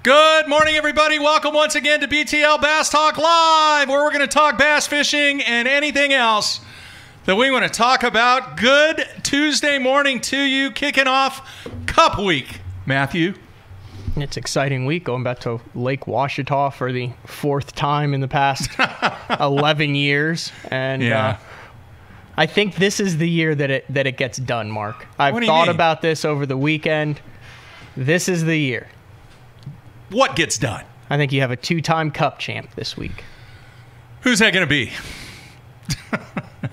Good morning, everybody. Welcome once again to BTL Bass Talk Live, where we're going to talk bass fishing and anything else that we want to talk about. Good Tuesday morning to you, kicking off Cup Week. Matthew? It's an exciting week, going back to Lake Ouachita for the fourth time in the past 11 years. And I think this is the year that it gets done, Mark. I've thought about this over the weekend. This is the year. What gets done? I think you have a two-time Cup champ this week. Who's that going to be?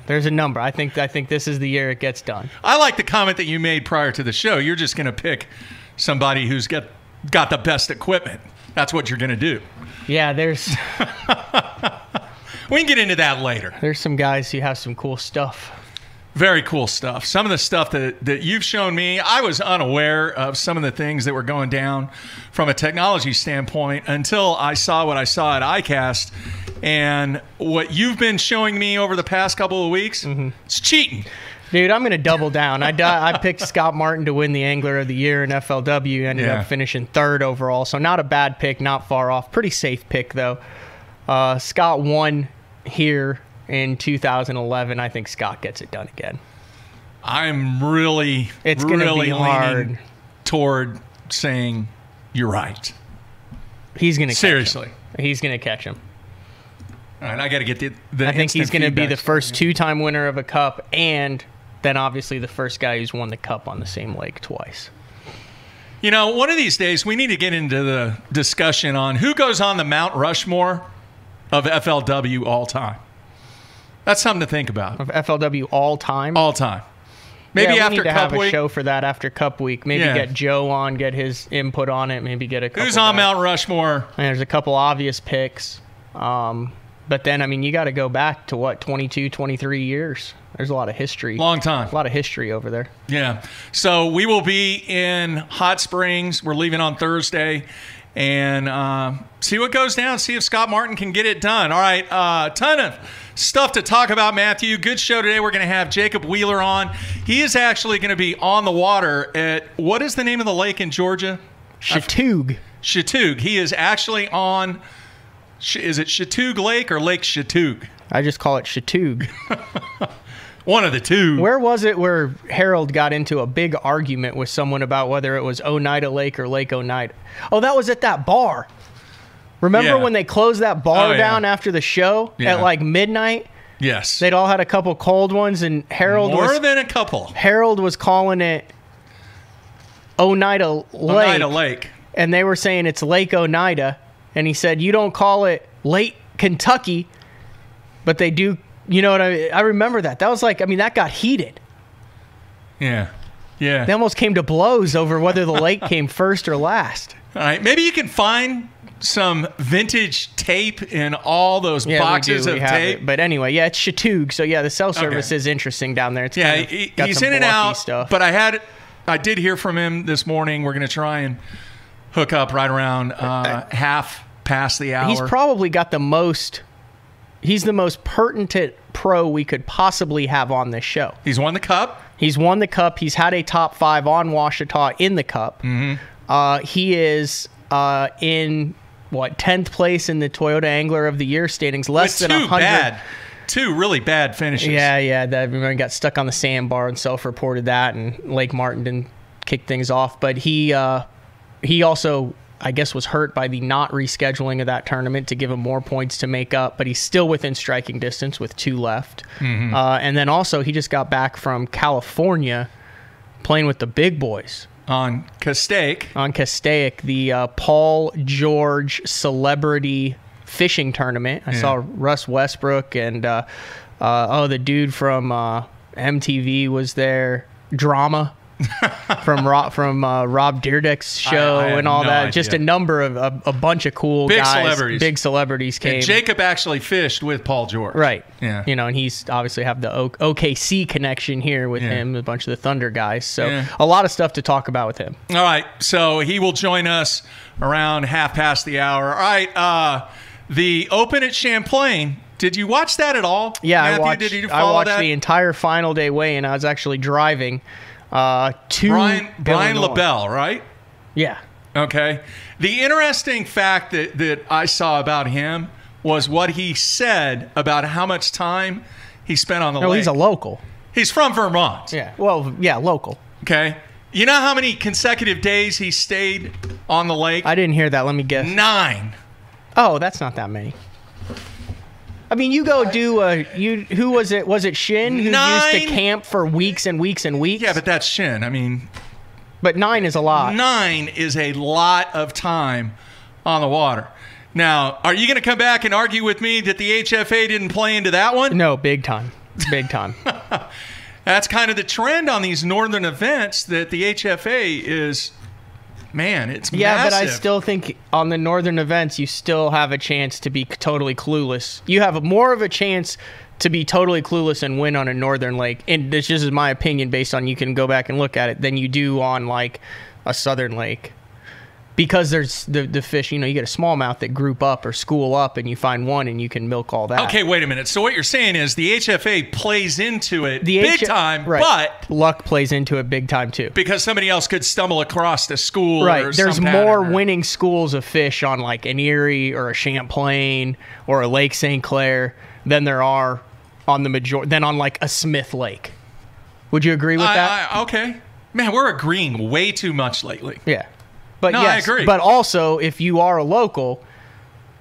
There's a number. I think this is the year it gets done. I like the comment that you made prior to the show. You're just going to pick somebody who's got the best equipment. That's what you're going to do. Yeah, there's... We can get into that later. There's some guys who have some cool stuff. Very cool stuff. Some of the stuff that you've shown me, I was unaware of some of the things that were going down from a technology standpoint until I saw what I saw at ICAST. And what you've been showing me over the past couple of weeks, it's cheating. Dude, I'm going to double down. I picked Scott Martin to win the Angler of the Year in FLW. Ended up finishing third overall. So not a bad pick, not far off. Pretty safe pick, though. Scott won here in 2011. I think Scott gets it done again. I'm really leaning toward saying you're right. He's going to seriously. He's going to catch him. All right, I got to get the I think he's going to be the first two-time winner of a Cup, and then obviously the first guy who's won the Cup on the same lake twice. You know, one of these days we need to get into the discussion on who goes on the Mount Rushmore of FLW all time. That's something to think about. Of FLW all time? All time. Maybe after Cup Week. We need to have a show for that after Cup Week. Maybe get Joe on, get his input on it. Maybe get a couple Who's on Mount Rushmore? And there's a couple obvious picks. But then, I mean, you got to go back to, what, 22, 23 years. There's a lot of history. Long time. A lot of history over there. Yeah. So we will be in Hot Springs. We're leaving on Thursday. And see what goes down. See if Scott Martin can get it done. All right. Ton of stuff to talk about, Matthew. Good show today. We're going to have Jacob Wheeler on. He is actually going to be on the water at, what is the name of the lake in Georgia? Chesapeake. Chesapeake. He is actually on, is it Chesapeake Lake or Lake Chesapeake? I just call it Chesapeake. One of the two. Where was it where Harold got into a big argument with someone about whether it was Oneida Lake or Lake Oneida? Oh, that was at that bar. Remember when they closed that bar down after the show at like midnight? Yes. They'd all had a couple cold ones, and Harold More than a couple. Harold was calling it Oneida Lake. Oneida Lake. And they were saying it's Lake Oneida. And he said, you don't call it Lake Kentucky, but they do. You know what I remember that. That was like, I mean, that got heated. Yeah. Yeah. They almost came to blows over whether the lake came first or last. All right. Maybe you can find some vintage tape in all those boxes of tape. But anyway, it's Chesapeake. So, yeah, the cell service is interesting down there. It's he's in and out. Stuff. But I did hear from him this morning. We're going to try and hook up right around half past the hour. He's probably got the most... He's the most pertinent pro we could possibly have on this show. He's won the Cup. He's won the Cup. He's had a top 5 on Ouachita in the Cup. He is in, 10th place in the Toyota Angler of the Year standings. Less than 100. Two really bad finishes. Yeah. Everyone got stuck on the sandbar, and self-reported that, and Lake Martin didn't kick things off. But he also... I guess was hurt by the not rescheduling of that tournament to give him more points to make up, but he's still within striking distance with 2 left. And then also he just got back from California playing with the big boys. On Castaic. The Paul George Celebrity Fishing Tournament. I saw Russ Westbrook and the dude from MTV was there. Drama. from Rob Dyrdek's show and all that. Idea. Just a number of a bunch of cool guys. Big celebrities came. And Jacob actually fished with Paul George. Right. Yeah. You know, and he's obviously have the OKC connection here with him, a bunch of the Thunder guys. So a lot of stuff to talk about with him. All right. So he will join us around half past the hour. All right. The Open at Champlain. Did you watch that at all? Yeah, Matthew, I watched the entire final day weigh-in. I was actually driving. Brian LaBelle, right? Yeah. Okay. The interesting fact that I saw about him was what he said about how much time he spent on the lake. He's a local. He's from Vermont. Yeah. Well, yeah, local. Okay. You know how many consecutive days he stayed on the lake? I didn't hear that. Let me guess. 9. Oh, that's not that many. I mean, you go do who was it? Was it Shin who 9? used to camp for weeks and weeks and weeks? Yeah, but that's Shin. I mean, but 9 is a lot. 9 is a lot of time on the water. Now, are you going to come back and argue with me that the HFA didn't play into that one? No, big time. Big time. That's kind of the trend on these northern events, that the HFA is, man, it's massive. Yeah, but I still think on the northern events, you still have a chance to be totally clueless. You have more of a chance to be totally clueless and win on a northern lake, and this just is my opinion based on, you can go back and look at it, than you do on like a southern lake. Because there's the fish, you get a smallmouth that group up or school up, and you find one and you can milk all that. Okay, wait a minute. So what you're saying is the HFA plays into it big time, right. But luck plays into it big time too. Because somebody else could stumble across the school. Right. Or There's some more pattern. winning schools of fish on like an Erie or a Champlain or a Lake St. Clair than there are on than on like a Smith Lake. Would you agree with that? Okay. Man, we're agreeing way too much lately. Yeah. But no, yes, I agree. But also, if you are a local,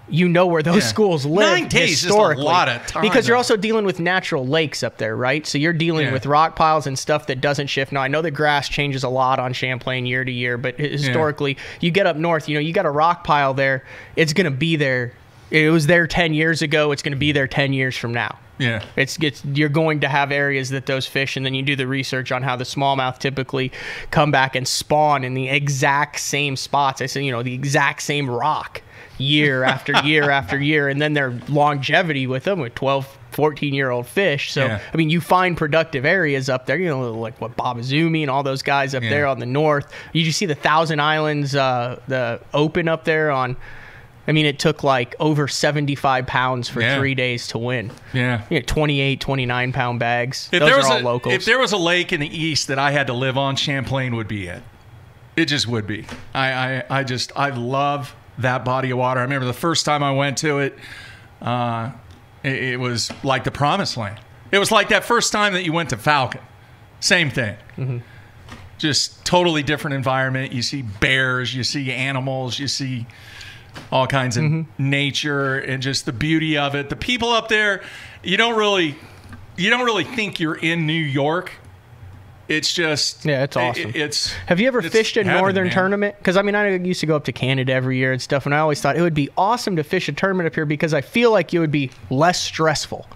you know where those schools live. 9 days historically, is a lot of time. because you're also dealing with natural lakes up there, right? So you're dealing with rock piles and stuff that doesn't shift. Now, I know the grass changes a lot on Champlain year to year, but historically, you get up north, you got a rock pile there. It's going to be there. It was there 10 years ago. It's going to be there 10 years from now. Yeah. You're going to have areas that those fish, and then you do the research on how the smallmouth typically come back and spawn in the exact same spots. I say, the exact same rock year after year after year, and then their longevity with them with 12, 14-year-old fish. So, I mean, you find productive areas up there, like what Bob Izumi and all those guys up there on the north. You see the Thousand Islands, the open up there on... I mean, it took like over 75 pounds for 3 days to win. Yeah. 28, 29-pound bags. Those are all locals. If there was a lake in the east that I had to live on, Champlain would be it. It just would be. I love that body of water. I remember the first time I went to it, it was like the promised land. It was like that first time that you went to Falcon. Same thing. Mm-hmm. Just totally different environment. You see bears, you see animals, you see... all kinds of nature and just the beauty of it. The people up there, you don't really think you're in New York. It's just it's awesome. Have you ever fished a northern tournament? Because I mean, I used to go up to Canada every year and stuff, and I always thought it would be awesome to fish a tournament up here because I feel like it would be less stressful.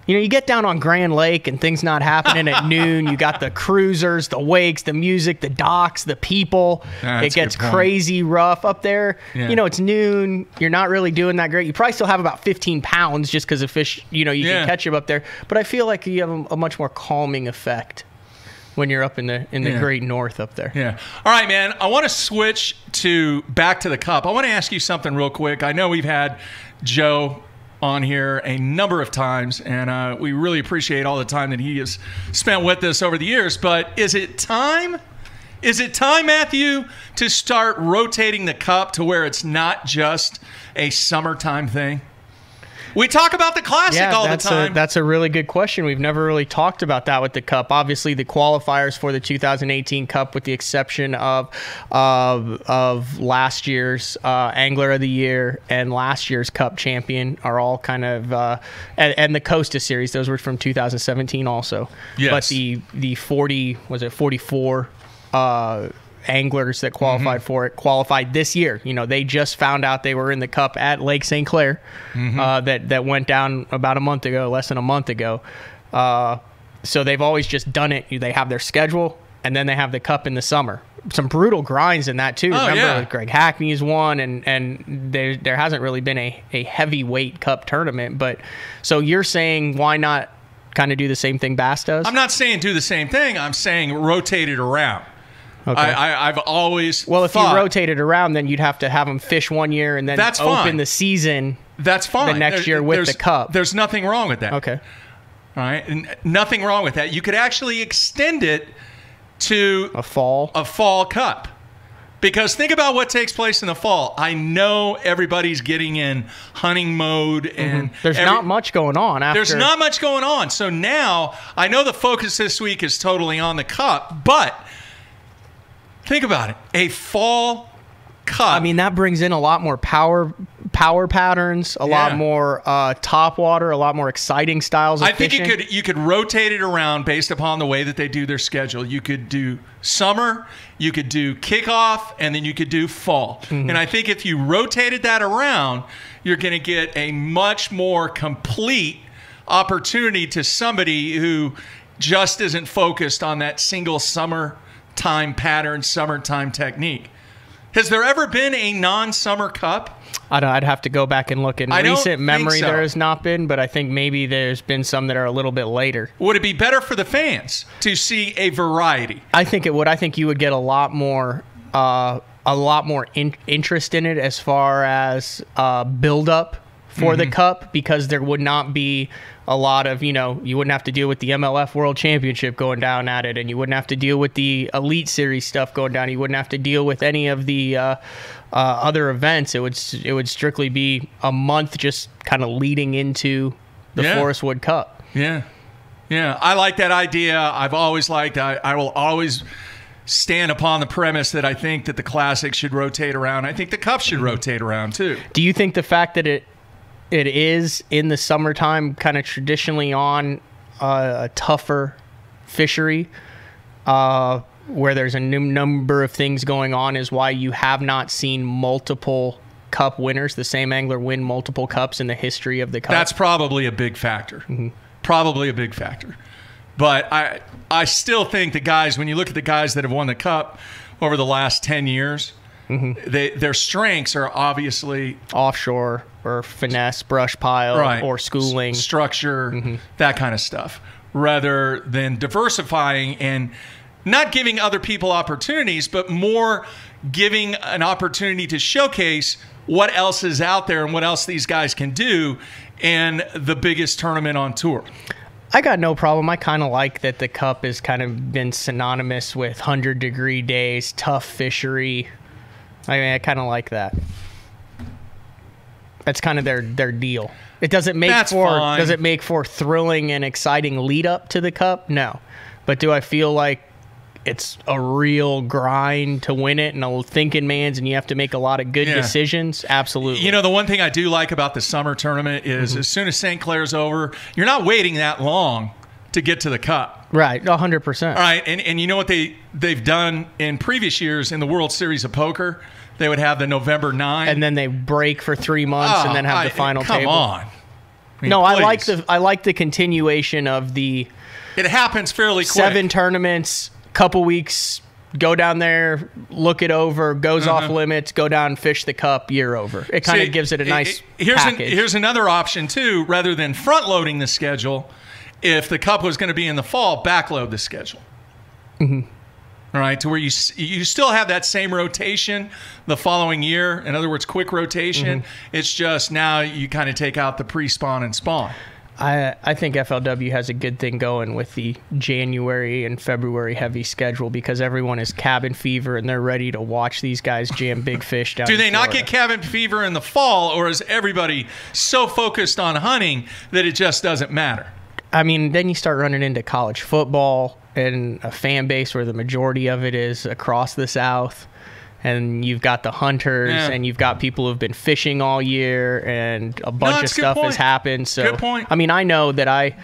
You get down on Grand Lake and things not happening at noon. You got the cruisers, the wakes, the music, the docks, the people. It gets crazy rough up there. Yeah. It's noon. You're not really doing that great. You probably still have about 15 pounds just because of fish, you can catch them up there. But I feel like you have a much more calming effect when you're up in the great north up there. Yeah. All right, man. I want to switch back to the Cup. I want to ask you something real quick. I know we've had Joe on here a number of times, and we really appreciate all the time that he has spent with us over the years. But is it time? Is it time, Matthew, to start rotating the Cup to where it's not just a summertime thing? We talk about the Classic all the time. That's a really good question. We've never really talked about that with the Cup. Obviously, the qualifiers for the 2018 Cup, with the exception of last year's Angler of the Year and last year's Cup champion, are all kind of and the Costa Series. Those were from 2017 also. Yes. But the 44 anglers that qualified for it qualified this year. They just found out they were in the Cup at Lake St. Clair that went down about less than a month ago. So they've always just done it. They have their schedule, and then they have the Cup in the summer. Some brutal grinds in that too. Remember, Greg Hackney's won, and there hasn't really been a heavyweight Cup tournament. But so you're saying, why not kind of do the same thing Bass does? I'm not saying do the same thing. I'm saying rotate it around. Okay. I've always you rotate it around, then you'd have to have them fish one year and then open the season. That's fine. The next year with the Cup. There's nothing wrong with that. Okay. All right, and nothing wrong with that. You could actually extend it to a fall Cup, Because think about what takes place in the fall. I know everybody's getting in hunting mode, and there's not much going on after. There's not much going on. So now I know the focus this week is totally on the Cup, but think about it. A fall Cup. I mean, that brings in a lot more power patterns, a lot more top water, a lot more exciting styles of fishing. I think you could rotate it around based upon the way that they do their schedule. You could do summer, you could do kickoff, and then you could do fall. And I think if you rotated that around, you're going to get a much more complete opportunity to somebody who just isn't focused on that single summertime pattern, summertime technique. Has there ever been a non-summer Cup? I'd have to go back and look. In recent memory, there has not been, but I think maybe there's been some that are a little bit later. Would it be better for the fans to see a variety? I think it would. I think you would get a lot more interest in it as far as build-up for the Cup, because there would not be a lot of, you wouldn't have to deal with the MLF World Championship going down at it, and you wouldn't have to deal with the Elite Series stuff going down. You wouldn't have to deal with any of the other events. It would strictly be a month just kind of leading into the Forrest Wood Cup. Yeah. I like that idea. I've always liked. I will always stand upon the premise that I think that the Classic should rotate around. I think the Cup should rotate around too. Do you think the fact that it is in the summertime, kind of traditionally on a tougher fishery, where there's a number of things going on, is why you have not seen multiple Cup winners, the same angler win multiple Cups in the history of the Cup? That's probably a big factor. Probably a big factor. But I still think the guys, when you look at the guys that have won the Cup over the last 10 years, their strengths are obviously offshore or finesse, brush pile, or schooling, structure, that kind of stuff, rather than diversifying and not giving other people opportunities, but more giving an opportunity to showcase what else is out there and what else these guys can do in the biggest tournament on tour. I got no problem. I kind of like that the Cup has kind of been synonymous with 100-degree days, tough fishery. I mean, I kind of like that. That's kind of their deal. It doesn't make does it make for thrilling and exciting lead up to the Cup? No. But do I feel like it's a real grind to win it and a thinking man's and you have to make a lot of good decisions? Absolutely. The one thing I do like about the summer tournament is as soon as St. Clair's over, you're not waiting that long to get to the Cup. Right, 100%. All right, and you know what they've done in previous years in the World Series of Poker? They would have the November 9. And then they break for 3 months and then have the final table. Come on. I like the continuation of the... It happens fairly quick. 7 tournaments, couple weeks, go down there, look it over, goes off limits, go down and fish the Cup, year over. It kind of gives it a nice package. Here's another option, too. Rather than front-loading the schedule, if the Cup was going to be in the fall, backload the schedule. All right, to where you still have that same rotation the following year. In other words, quick rotation. It's just now you kind of take out the pre-spawn and spawn. I think FLW has a good thing going with the January and February heavy schedule, because everyone is cabin fever and they're ready to watch these guys jam big fish down. Do they not get cabin fever in the fall, or is everybody so focused on hunting that it just doesn't matter? I mean, then you start running into college football and a fan base where the majority of it is across the South. And you've got the hunters, and you've got people who've been fishing all year, and a bunch of stuff has happened. So, good point. I mean, I know that I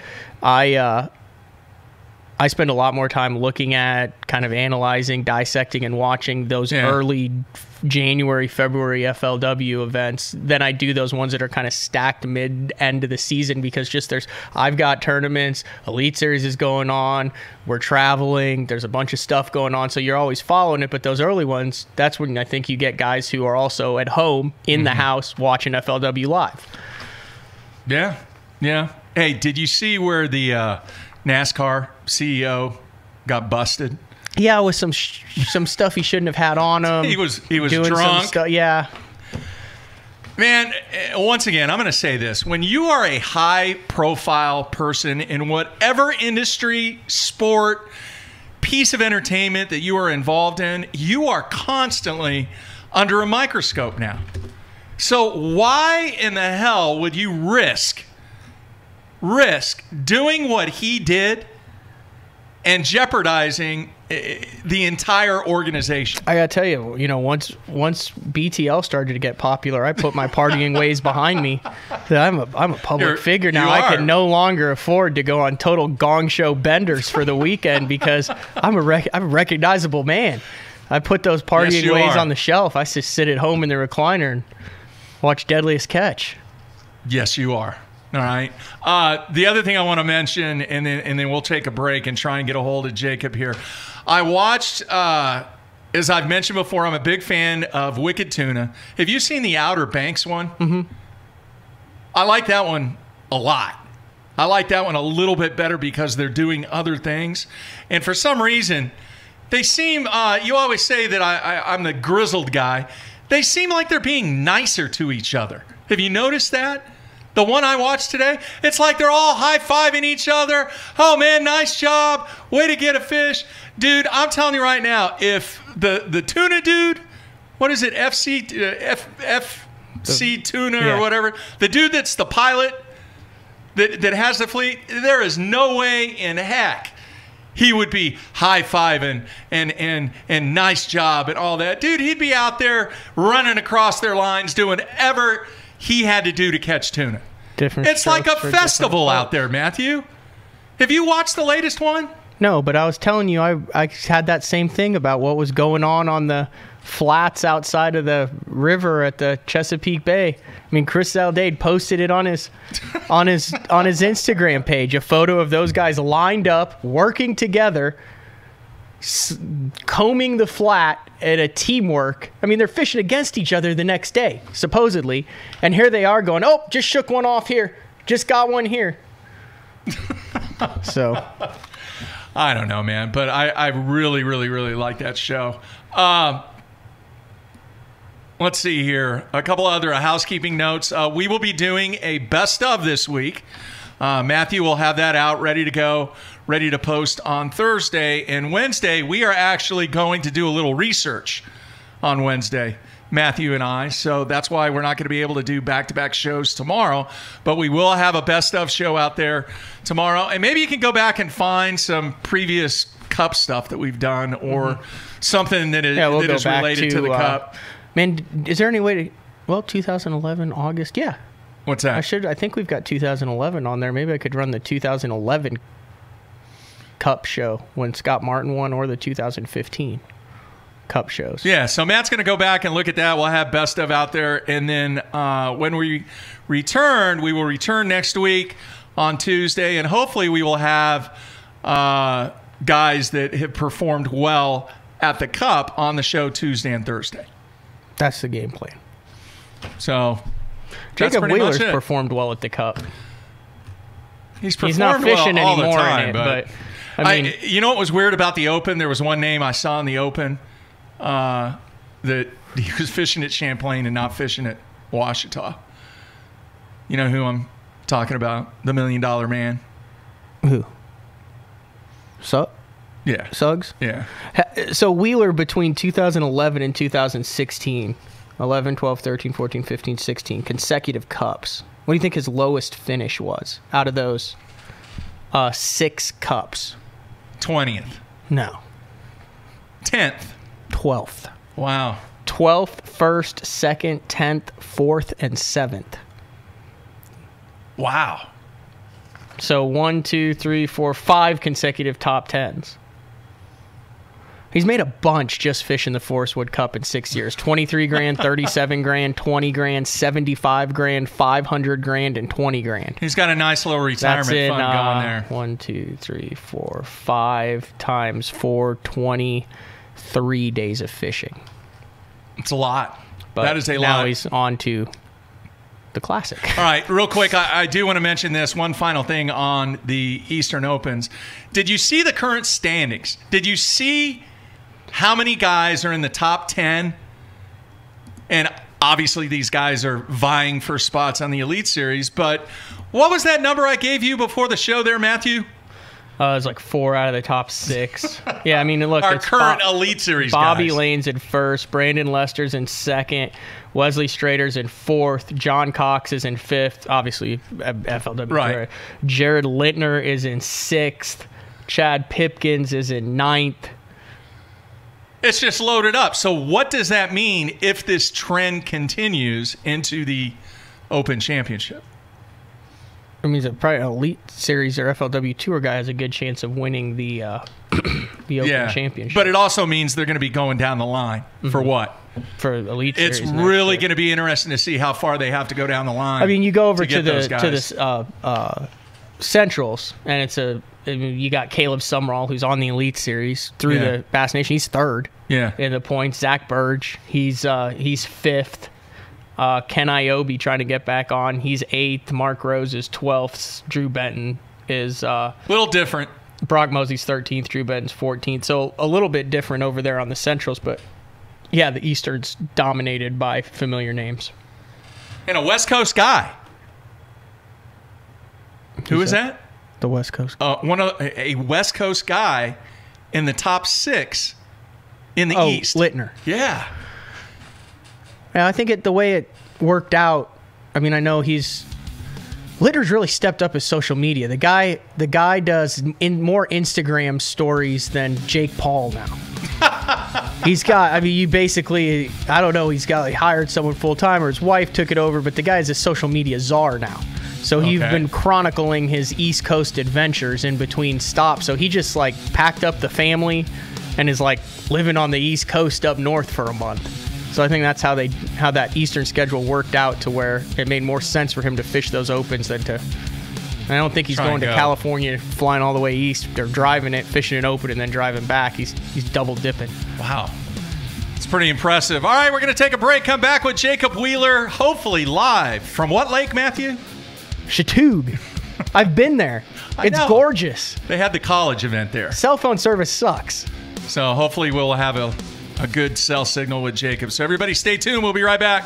spend a lot more time looking at, kind of analyzing, dissecting, and watching those early January, February FLW events than I do those ones that are kind of stacked mid-end of the season, because I've got tournaments, Elite Series is going on, we're traveling, there's a bunch of stuff going on, so you're always following it. But those early ones, that's when I think you get guys who are also at home in the house watching FLW live. Yeah. Hey, did you see where the NASCAR CEO got busted? Yeah, with some stuff he shouldn't have had on him. He was doing drunk. Yeah. Man, once again, I'm going to say this. When you are a high-profile person in whatever industry, sport, piece of entertainment that you are involved in, you are constantly under a microscope now. So why in the hell would you risk doing what he did and jeopardizing the entire organization? I gotta tell you, once BTL started to get popular, I put my partying ways behind me. I'm a public figure now. I can no longer afford to go on total gong show benders for the weekend because I'm a recognizable man. I put those partying ways on the shelf. I just sit at home in the recliner and watch Deadliest Catch. Yes, you are. All right. The other thing I want to mention, and then we'll take a break and try and get a hold of Jacob here. I watched, as I've mentioned before, I'm a big fan of Wicked Tuna. Have you seen the Outer Banks one? Mm-hmm. I like that one a lot. I like that one a little bit better because they're doing other things. And for some reason, they seem, you always say that I'm the grizzled guy. They seem like they're being nicer to each other. Have you noticed that? The one I watched today, it's like they're all high-fiving each other. Oh, man, nice job. Way to get a fish. Dude, I'm telling you right now, if the tuna dude, what is it, FC Tuna or whatever, the dude that's the pilot that has the fleet, there is no way in heck he would be high-fiving and nice job and all that. Dude, he'd be out there running across their lines doing whatever he had to do to catch tuna. It's like a festival out there, Matthew. Have you watched the latest one? No, but I was telling you, I had that same thing about what was going on the flats outside of the river at the Chesapeake Bay. I mean, Chris Zaldade posted it on his Instagram page, a photo of those guys lined up, working together, combing the flat at a teamwork. I mean, they're fishing against each other the next day, supposedly. And here they are going, oh, just shook one off here. Just got one here. So I don't know, man. But I really, really, really like that show. Let's see here. A couple other housekeeping notes. We will be doing a best of this week. Matthew will have that out, ready to go, ready to post on Thursday. And Wednesday, we are actually going to do a little research on Wednesday, Matthew and I. So that's why we're not going to be able to do back-to-back shows tomorrow. But we will have a best of show out there tomorrow. And maybe you can go back and find some previous Cup stuff that we've done or something that is, that is related to the Cup. Man, is there any way to... Well, 2011, August, yeah. What's that? I think we've got 2011 on there. Maybe I could run the 2011 Cup show when Scott Martin won, or the 2015 Cup shows. Yeah, so Matt's going to go back and look at that. We'll have best of out there. And then when we return, we will return next week on Tuesday. And hopefully we will have guys that have performed well at the Cup on the show Tuesday and Thursday. That's the game plan. So... Jacob Wheeler's performed well at the Cup. He's not fishing well all anymore the time, in it, but I mean, you know what was weird about the Open? There was one name I saw in the Open that he was fishing at Champlain and not fishing at Ouachita. You know who I'm talking about? The $1 Million Man. Who? Yeah. Suggs? Yeah. So Wheeler between 2011 and 2016. 11, 12, 13, 14, 15, 16 consecutive Cups. What do you think his lowest finish was out of those 6 Cups? 20th. No. 10th. 12th. Wow. 12th, 1st, 2nd, 10th, 4th, and 7th. Wow. So 1, 2, 3, 4, 5 consecutive top 10s. He's made a bunch just fishing the Forrest Wood Cup in 6 years. 23 grand, 37 grand, 20 grand, 75 grand, 500 grand, and 20 grand. He's got a nice little retirement fund going there. 1, 2, 3, 4, 5 times 4, 23 days of fishing. It's a lot. But that is a lot. Now he's on to the Classic. All right, real quick, I do want to mention this one final thing on the Eastern Opens. Did you see the current standings? Did you see how many guys are in the top 10? And obviously these guys are vying for spots on the Elite Series, but what was that number I gave you before the show there, Matthew? It's like 4 out of the top 6. Yeah, I mean, look, Our it's current Elite Series Bobby guys. Lane's in first, Brandon Lester's in second, Wesley Strader's in fourth, John Cox is in fifth, obviously FLW. Right. Jared Littner is in sixth, Chad Pipkins is in ninth. It's just loaded up. So what does that mean if this trend continues into the Open Championship? It means that probably an Elite Series or FLW Tour guy has a good chance of winning the Open Championship. But it also means they're going to be going down the line for what? For Elite It's Series. really going to be interesting to see how far they have to go down the line. I mean, you go over to those the guys. Centrals, and you got Caleb Summerall, who's on the Elite Series through the Bass Nation. He's third in the points. Zach Burge, he's fifth. Ken Iobi trying to get back on. He's 8th. Mark Rose is 12th. Drew Benton is little different. Brock Mosey's 13th. Drew Benton's 14th. So a little bit different over there on the Centrals, but yeah, the Eastern's dominated by familiar names. And a West Coast guy. Who is that? The West Coast. A West Coast guy in the top 6 in the East. Littner. Yeah. Yeah, I think the way it worked out, I mean, I know Littner's really stepped up his social media. The guy does more Instagram stories than Jake Paul now. He's got, I mean, you basically, I don't know, he hired someone full-time or his wife took it over, but the guy's a social media czar now. So he's been chronicling his East Coast adventures in between stops. So he just like packed up the family and is like living on the East Coast up north for a month. So I think that's how that Eastern schedule worked out to where it made more sense for him to fish those opens than to. I don't think he's going to California, flying all the way east, or driving it, fishing an open, and then driving back. He's double dipping. Wow. It's pretty impressive. All right, we're going to take a break. Come back with Jacob Wheeler, hopefully live. From what lake, Matthew? Chatoog. I've been there. It's gorgeous. They had the college event there. Cell phone service sucks. So hopefully we'll have a good cell signal with Jacob. So everybody stay tuned. We'll be right back.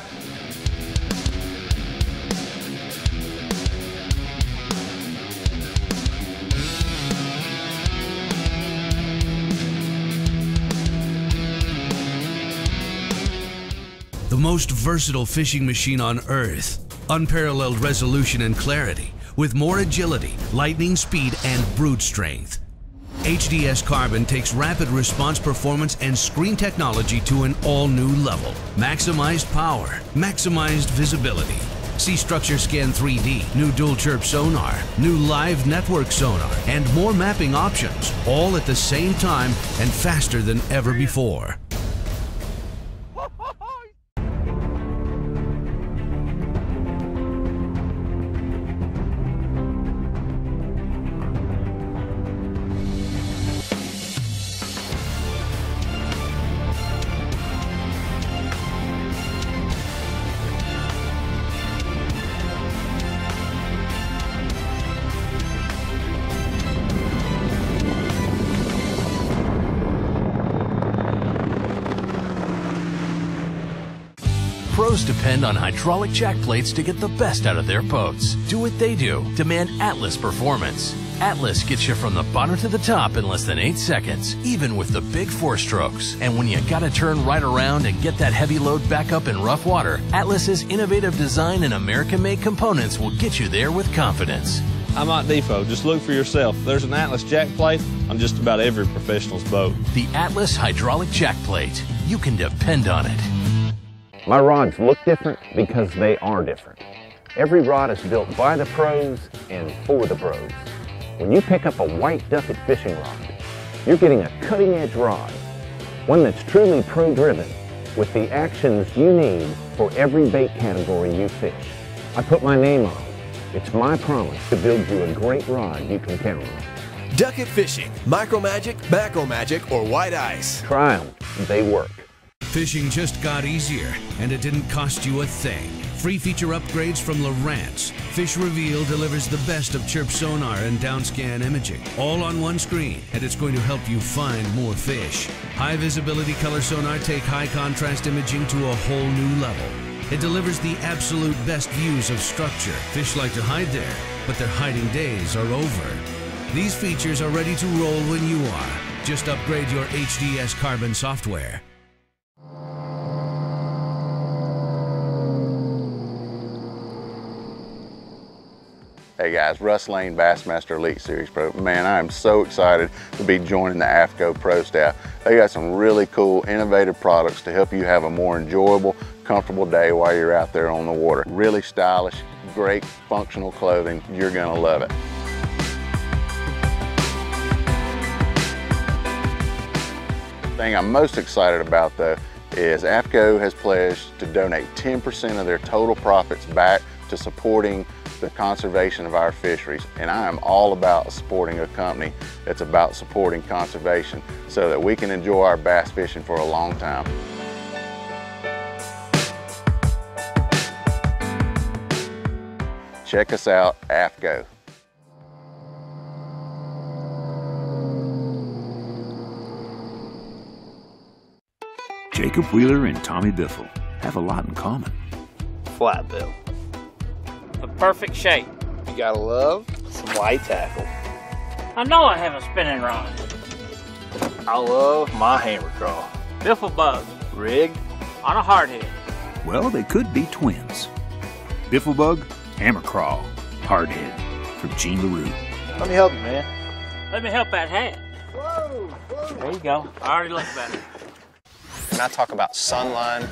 The most versatile fishing machine on Earth. Unparalleled resolution and clarity, with more agility, lightning speed, and brute strength. HDS Carbon takes rapid response performance and screen technology to an all-new level. Maximized power, maximized visibility. See Structure Scan 3D, new dual chirp sonar, new live network sonar, and more mapping options, all at the same time and faster than ever before. Pros depend on hydraulic jack plates to get the best out of their boats. Do what they do. Demand Atlas performance. Atlas gets you from the bottom to the top in less than 8 seconds, even with the big 4 strokes. And when you gotta turn right around and get that heavy load back up in rough water, Atlas's innovative design and American-made components will get you there with confidence. I'm at Depot. Just look for yourself. There's an Atlas jack plate on just about every professional's boat. The Atlas hydraulic jack plate. You can depend on it. My rods look different because they are different. Every rod is built by the pros and for the pros. When you pick up a white Duckett fishing rod, you're getting a cutting-edge rod, one that's truly pro-driven with the actions you need for every bait category you fish. I put my name on it. It's my promise to build you a great rod you can count on. Duckett Fishing, Micro Magic, Macro Magic, or White Ice. Try them. They work. Fishing just got easier, and it didn't cost you a thing. Free feature upgrades from Lowrance. Fish Reveal delivers the best of chirp sonar and downscan imaging, all on one screen, and it's going to help you find more fish. High visibility color sonar take high contrast imaging to a whole new level. It delivers the absolute best views of structure. Fish like to hide there, but their hiding days are over. These features are ready to roll when you are. Just upgrade your HDS Carbon software. Hey guys, Russ Lane, Bassmaster Elite Series Pro. Man, I am so excited to be joining the AFCO Pro staff. They got some really cool, innovative products to help you have a more enjoyable, comfortable day while you're out there on the water. Really stylish, great functional clothing. You're gonna love it. The thing I'm most excited about though is AFCO has pledged to donate 10% of their total profits back to supporting the conservation of our fisheries, and I am all about supporting a company that's about supporting conservation so that we can enjoy our bass fishing for a long time. Check us out, AFCO. Jacob Wheeler and Tommy Biffle have a lot in common. Flat bill. The perfect shape. You gotta love some light tackle. I know I have a spinning rod. I love my hammer crawl. Biffle bug. Rigged on a hardhead. Well, they could be twins. Bifflebug, hammer crawl, hardhead, from Gene LaRue. Let me help you, man. Let me help that hat. Whoa. There you go. I already look better. When I talk about Sunline,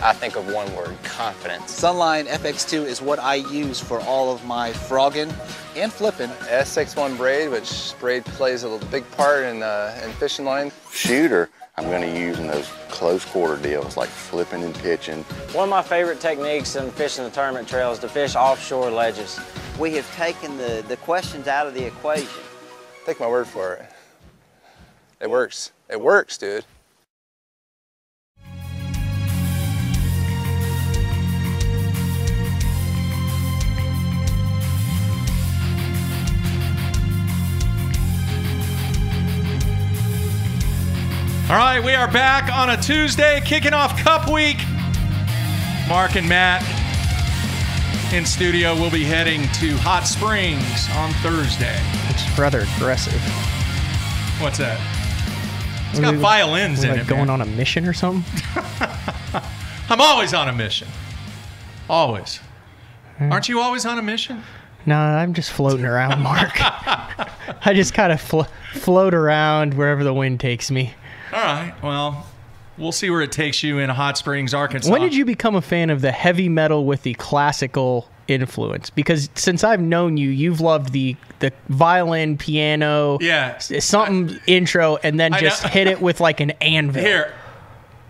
I think of one word: confidence. Sunline FX2 is what I use for all of my frogging and flipping. SX1 braid, which braid plays a big part in fishing line. Shooter, I'm going to use in those close quarter deals like flipping and pitching. One of my favorite techniques in fishing the tournament trail is to fish offshore ledges. We have taken the questions out of the equation. Take my word for it. It works. It works, dude. All right, we are back on a Tuesday, kicking off Cup Week. Mark and Matt in studio. We'll be heading to Hot Springs on Thursday. It's rather aggressive. What's that? It's got violins in it. Like going on a mission or something? I'm always on a mission. Always. Aren't you always on a mission? No, I'm just floating around, Mark. I just kind of float around wherever the wind takes me. All right, well, we'll see where it takes you in Hot Springs, Arkansas. When did you become a fan of the heavy metal with the classical influence? Because since I've known you, you've loved the violin, piano, something intro, and then just hit it with like an anvil. Here,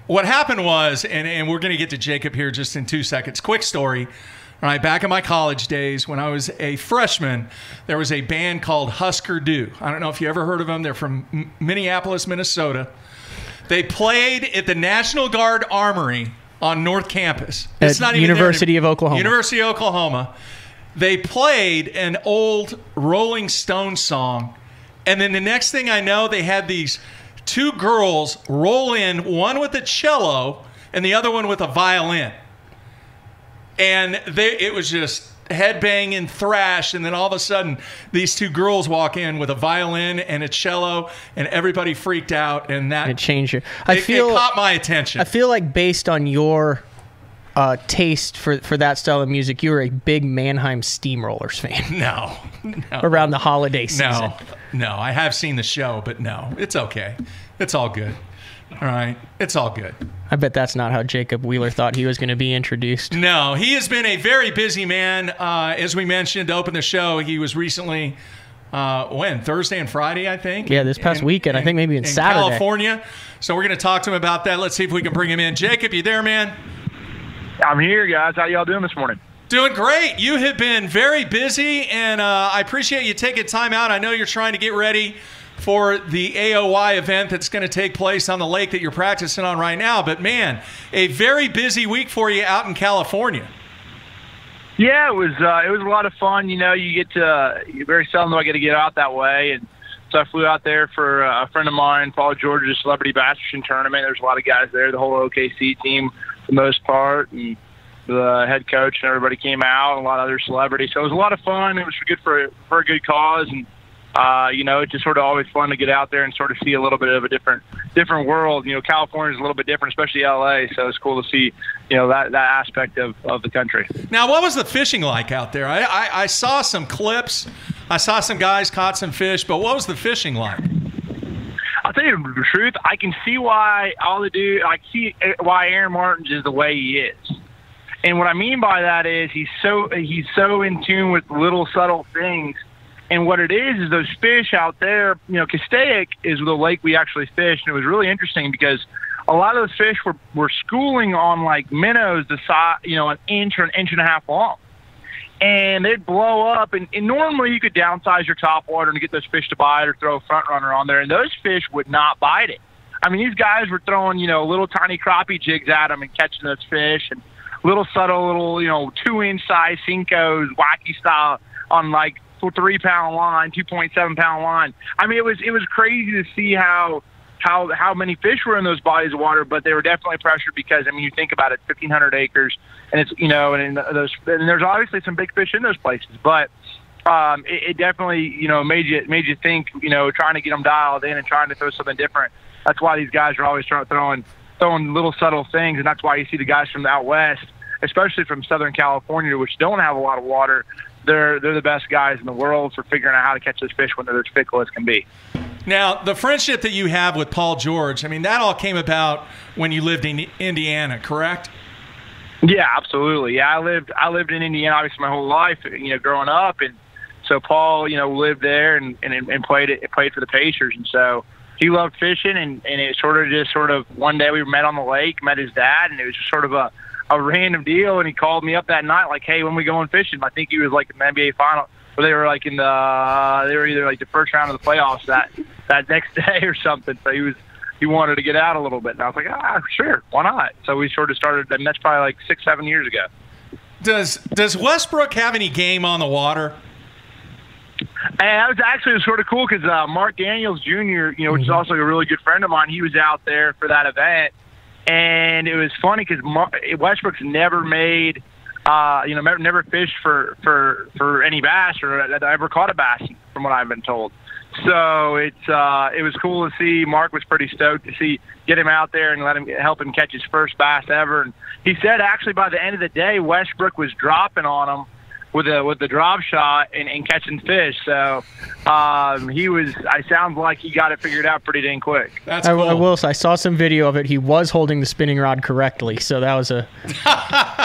what happened was, and we're going to get to Jacob here just in 2 seconds. Quick story. All right, back in my college days, when I was a freshman, there was a band called Husker Du. I don't know if you ever heard of them. They're from Minneapolis, Minnesota. They played at the National Guard Armory on North Campus. It's not even University of Oklahoma. University of Oklahoma. They played an old Rolling Stones song, and then the next thing I know, they had these two girls roll in, one with a cello and the other one with a violin. And it was just headbanging thrash, and then all of a sudden these two girls walk in with a violin and a cello, and everybody freaked out, and that it changed it caught my attention. I feel like based on your taste for that style of music, you were a big Mannheim Steamrollers fan. No. Around the holiday season. No, I have seen the show, but no, it's okay. It's all good. All right, it's all good. I bet that's not how Jacob Wheeler thought he was going to be introduced. No, he has been a very busy man. As we mentioned to open the show, he was recently, Thursday and Friday, I think? Yeah, this past weekend. I think maybe in Saturday. California. So we're going to talk to him about that. Let's see if we can bring him in. Jacob, you there, man? I'm here, guys. How y'all doing this morning? Doing great. You have been very busy, and I appreciate you taking time out. I know you're trying to get ready for the AOY event that's going to take place on the lake that you're practicing on right now. But, man, a very busy week for you out in California. Yeah, it was a lot of fun. You know, very seldom do I get to get out that way. And so I flew out there for a friend of mine, Paul George's Celebrity Bass Fishing Tournament. There's a lot of guys there, the whole OKC team for the most part. And the head coach and everybody came out, and a lot of other celebrities. So it was a lot of fun. It was good for a good cause. And It's just sort of always fun to get out there and sort of see a little bit of a different world. California is a little bit different, especially LA. So it's cool to see, that aspect of the country. Now, what was the fishing like out there? I saw some clips. I saw some guys caught some fish, but what was the fishing like? I'll tell you the truth. I can see why why Aaron Martins is the way he is. And what I mean by that is he's so in tune with little subtle things. And what it is those fish out there, Castaic is the lake we actually fished. And it was really interesting because a lot of those fish were schooling on like minnows the size, an inch or an inch and a half long. And they'd blow up. And normally you could downsize your topwater and get those fish to bite or throw a front runner on there. And those fish would not bite it. I mean, these guys were throwing, little tiny crappie jigs at them and catching those fish and little subtle, 2-inch size Cincos, wacky style on like 3-pound line, 2.7-pound line. I mean, it was crazy to see how many fish were in those bodies of water, but they were definitely pressured because, I mean, you think about it, 1,500 acres, and it's, and there's obviously some big fish in those places, but it definitely, made you think, trying to get them dialed in and trying to throw something different. That's why these guys are always throwing little subtle things, and that's why you see the guys from the out west, especially from Southern California, which don't have a lot of water. They're the best guys in the world for figuring out how to catch those fish when they're as fickle as can be. Now, the friendship that you have with Paul George, I mean, that all came about when you lived in Indiana, correct? Yeah, absolutely. Yeah, I lived in Indiana obviously my whole life, growing up, and so Paul, lived there and played for the Pacers, and so he loved fishing, and it sort of one day we met on the lake, met his dad, and it was just sort of a random deal, and he called me up that night like, hey, when we going fishing? I think he was like in the NBA final, where they were like they were either like the first round of the playoffs that next day or something. So he wanted to get out a little bit, and I was like, sure, why not? So we sort of started, and that's probably like 6-7 years ago. Does Westbrook have any game on the water? And that was actually sort of cool because Mark Daniels Jr., which is also a really good friend of mine, he was out there for that event. And it was funny because Westbrook's never made, never fished for any bass or ever caught a bass, from what I've been told. So it was cool to see. Mark was pretty stoked to get him out there and help him catch his first bass ever. And he said actually by the end of the day, Westbrook was dropping on him with the drop shot and catching fish. So I sounds like he got it figured out pretty dang quick. That's cool. I saw some video of it. He was holding the spinning rod correctly, so that was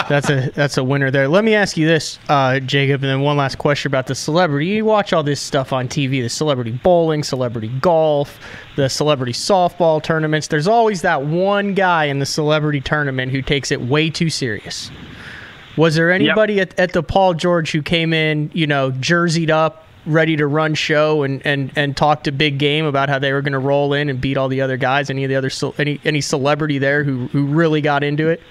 that's a winner there. Let me ask you this, Jacob, and then one last question about the celebrity. You watch all this stuff on TV, the celebrity bowling, celebrity golf, the celebrity softball tournaments. There's always that one guy in the celebrity tournament who takes it way too serious. Was there anybody at the Paul George who came in, jerseyed up, ready to run show and talked a big game about how they were going to roll in and beat all the other guys? Any celebrity there who really got into it?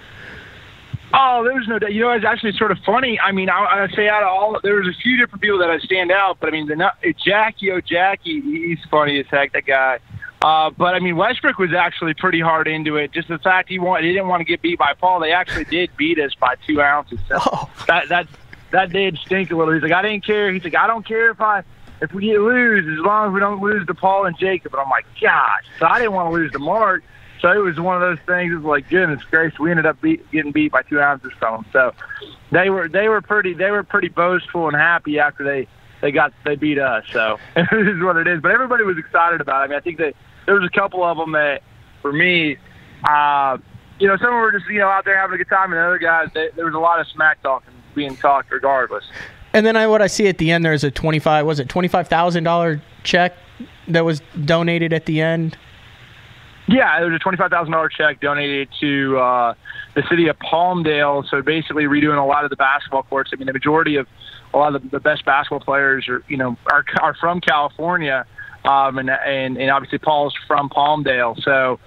Oh, there was no doubt. It's actually sort of funny. I mean, I say out of all, there was a few different people that stand out, but I mean, Jackie, he's funny as heck, that guy. But I mean, Westbrook was actually pretty hard into it. Just the fact he didn't want to get beat by Paul. They actually did beat us by 2 ounces. So that did stink a little. He's like, I didn't care. He's like, I don't care if we lose as long as we don't lose to Paul and Jacob. And I'm like, gosh. So I didn't want to lose to Mark. So it was one of those things. It was like, goodness gracious, we ended up getting beat by 2 ounces from them. So they were pretty boastful and happy after they beat us. So it is what it is. But everybody was excited about it. I mean, I think that there was a couple of them that, for me, some were just out there having a good time, and the other guys, there was a lot of smack talking being talked regardless. And then what I see at the end, there's a $25,000 check that was donated at the end. Yeah, there was a $25,000 check donated to the city of Palmdale. So basically redoing a lot of the basketball courts. I mean, the majority of a lot of the best basketball players are from California. And obviously Paul's from Palmdale. So,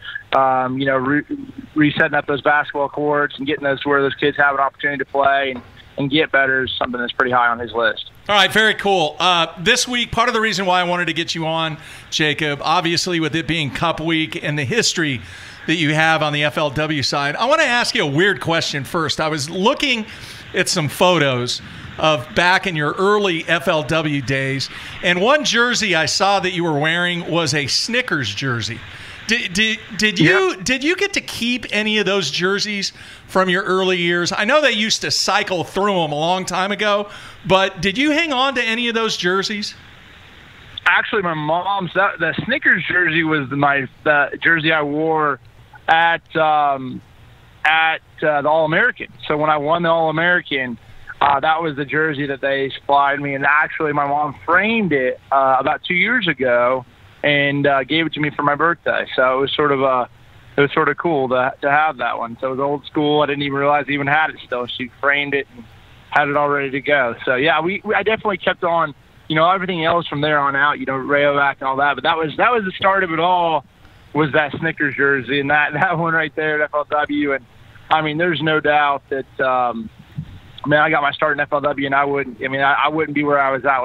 resetting up those basketball courts and getting those to where those kids have an opportunity to play and get better is something that's pretty high on his list. All right, very cool. This week, part of the reason why I wanted to get you on, Jacob, obviously with it being Cup Week and the history that you have on the FLW side, I want to ask you a weird question first. I was looking at some photos of back in your early FLW days. And one jersey I saw that you were wearing was a Snickers jersey. Did you get to keep any of those jerseys from your early years? I know they used to cycle through them a long time ago, but did you hang on to any of those jerseys? Actually, my mom's the Snickers jersey was the jersey I wore at the All-American. So when I won the All-American, that was the jersey that they supplied me. And actually, my mom framed it about 2 years ago and gave it to me for my birthday. So it was sort of cool to have that one. So it was old school. I didn't even realize I even had it still. She framed it and had it all ready to go. So yeah, I definitely kept on, everything else from there on out, Rayovac and all that. But that was the start of it all, was that Snickers jersey and that one right there at FLW. And I mean, there's no doubt that, I got my start in FLW, and I wouldn't be where I was at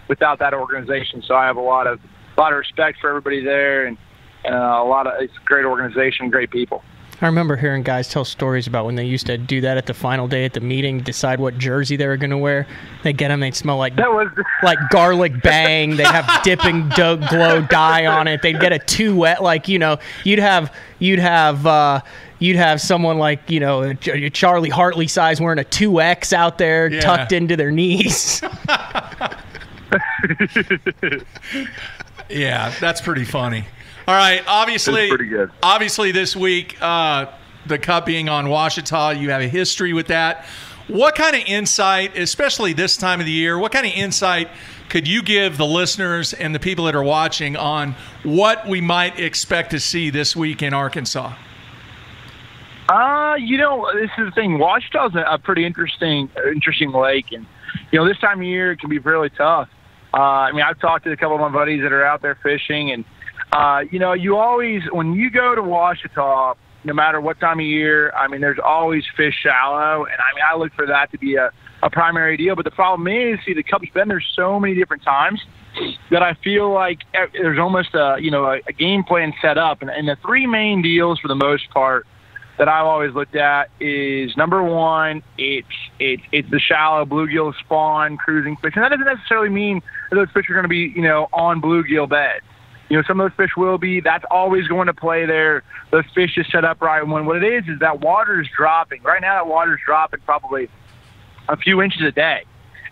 without that organization. So I have a lot of respect for everybody there, and it's a great organization, great people. I remember hearing guys tell stories about when they used to do that at the final day at the meeting, decide what jersey they were going to wear. They'd get them, they'd smell like garlic bang. They'd have dipping glow dye on it. They'd get a 2X, you'd have someone like, Charlie Hartley size wearing a 2X out there tucked into their knees. Yeah, that's pretty funny. All right, obviously, pretty good. Obviously this week, the Cup being on Ouachita, you have a history with that. What kind of insight, especially this time of the year, what kind of insight could you give the listeners and the people that are watching on what we might expect to see this week in Arkansas? This is the thing. Ouachita's a pretty interesting lake, and this time of year it can be really tough. I've talked to a couple of my buddies that are out there fishing, and you always, when you go to Ouachita, no matter what time of year, there's always fish shallow, and I look for that to be a primary deal. But the problem is, the Cup's been there so many different times that I feel like there's almost a game plan set up, and the three main deals for the most part that I've always looked at is, number one, it's the shallow bluegill spawn cruising fish. And that doesn't necessarily mean that those fish are going to be, on bluegill beds. Some of those fish will be. That's always going to play there. Those fish is set up right. When what it is that water is dropping. Right now that water is dropping probably a few inches a day.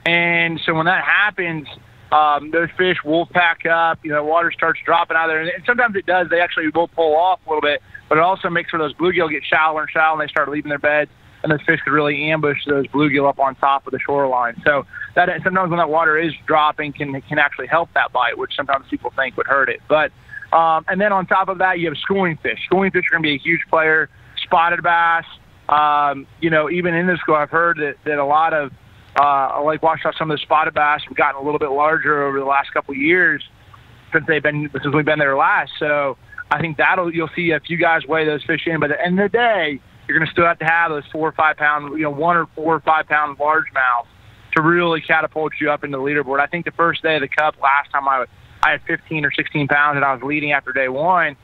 And so when that happens, those fish will pack up. Water starts dropping out of there. And sometimes it does. They actually will pull off a little bit. But it also makes where those bluegill get shallower and shallower, and they start leaving their beds, and those fish could really ambush those bluegill up on top of the shoreline. So that sometimes when that water is dropping can actually help that bite, which sometimes people think would hurt it. But and then on top of that, you have schooling fish. Schooling fish are going to be a huge player. Spotted bass. Even in this school, I've heard that a lot of Lake Ouachita, some of the spotted bass have gotten a little bit larger over the last couple of years since we've been there last. So I think you'll see a few guys weigh those fish in, but at the end of the day, you're going to still have to have those 4 or 5 pound, 1 or 4 or 5 pound largemouth to really catapult you up into the leaderboard. I think the first day of the Cup, last time I had 15 or 16 pounds and I was leading after day one,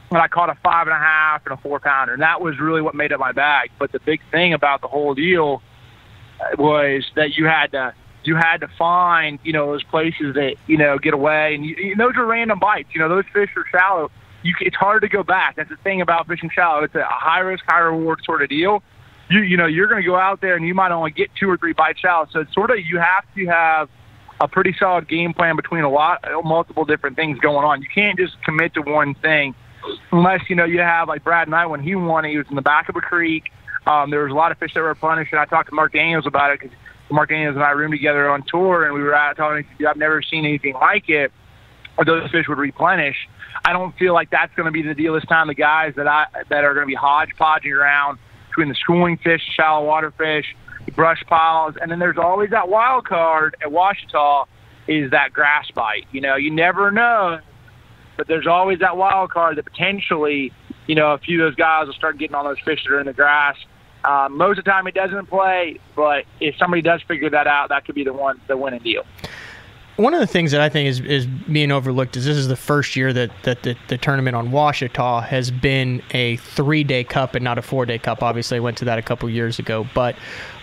and I caught a 5.5 and a 4 pounder, and that was really what made up my bag. But the big thing about the whole deal was that you had to find, those places that, get away, and those are random bites. Those fish are shallow. It's hard to go back. That's the thing about fishing shallow. It's a high risk, high reward sort of deal. You're going to go out there and you might only get 2 or 3 bites shallow. So it's sort of, you have to have a pretty solid game plan between multiple different things going on. You can't just commit to one thing unless, you have like Brad Knight when he won, he was in the back of a creek. There was a lot of fish that were replenished, and I talked to Mark Daniels about it because Mark Daniels and I roomed together on tour, and we were out talking. I've never seen anything like it. Or those fish would replenish. I don't feel like that's going to be the deal this time. The guys that are going to be hodgepodging around between the schooling fish, shallow water fish, the brush piles, and then there's always that wild card at Ouachita is that grass bite. You never know, but there's always that wild card that potentially, a few of those guys will start getting on those fish that are in the grass. Most of the time it doesn't play, but if somebody does figure that out, that could be the winning deal. One of the things that I think is being overlooked is this is the first year that the tournament on Ouachita has been a 3-day cup and not a 4-day cup. Obviously, I went to that a couple years ago. But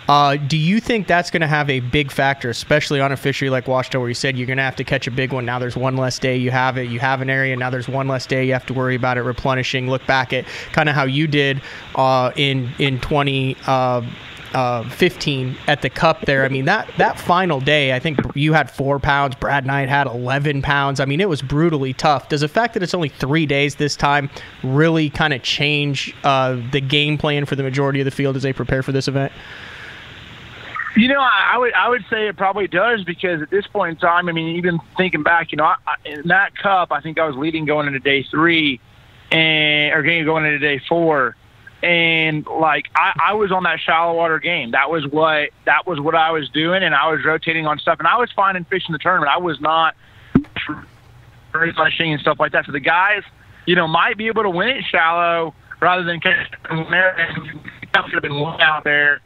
Do you think that's going to have a big factor, especially on a fishery like Washita, where you said you're going to have to catch a big one? Now there's one less day you have it. You have an area. Now there's one less day you have to worry about it replenishing. Look back at kind of how you did in 2015 at the Cup there. I mean, that final day, I think you had 4 pounds. Brad Knight had 11 pounds. I mean, it was brutally tough. Does the fact that it's only 3 days this time really kind of change the game plan for the majority of the field as they prepare for this event? You know, I would say it probably does, because at this point in time, I mean, even thinking back, you know, in that Cup, I think I was leading going into day 3 or going into day 4. And like I was on that shallow water game. That was what I was doing, and I was rotating on stuff, and I was finding fish in the tournament. I was not fishing and stuff like that. So the guys, you know, might be able to win it shallow rather than catching there. That should have been one out there.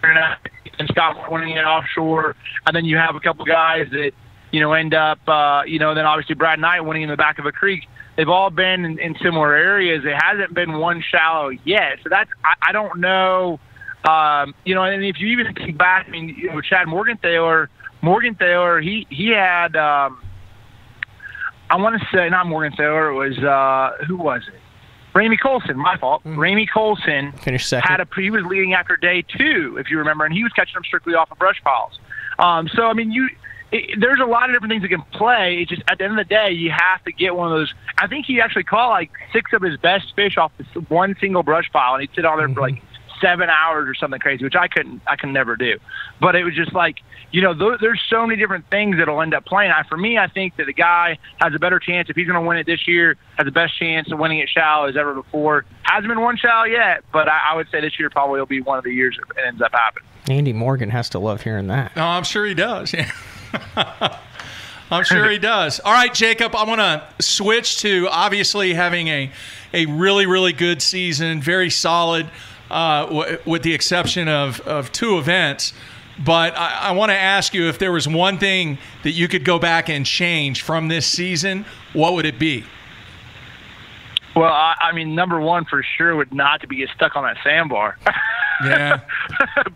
And Scott winning it offshore, and then you have a couple guys that, you know, end up, you know, then obviously Brad Knight winning in the back of a creek. They've all been in similar areas. It hasn't been one shallow yet. So that's, I don't know, you know, and if you even think back, I mean, you know, Chad Morgenthaler, he had, I want to say, not Morgenthaler, it was, who was it? Ramey Colson, my fault. Ramey Colson finished second. He was leading after day 2, if you remember, and he was catching them strictly off of brush piles. So I mean, there's a lot of different things that can play. It's just at the end of the day, you have to get one of those. I think he actually caught like 6 of his best fish off this one single brush pile, and he'd sit on there for like 7 hours or something crazy, which I can never do. But it was just like, you know, there's so many different things that'll end up playing. For me, I think that the guy has a better chance, if he's going to win it this year, has the best chance of winning it shallow as ever before. Hasn't been one shallow yet, but I would say this year probably will be one of the years it ends up happening. Andy Morgan has to love hearing that. No, I'm sure he does. Yeah. I'm sure he does. All right, Jacob, I want to switch to obviously having a really, really good season, very solid, with the exception of 2 events. But I want to ask you, if there was one thing that you could go back and change from this season, what would it be? Well, I mean, number one for sure would not to be get stuck on that sandbar. Yeah.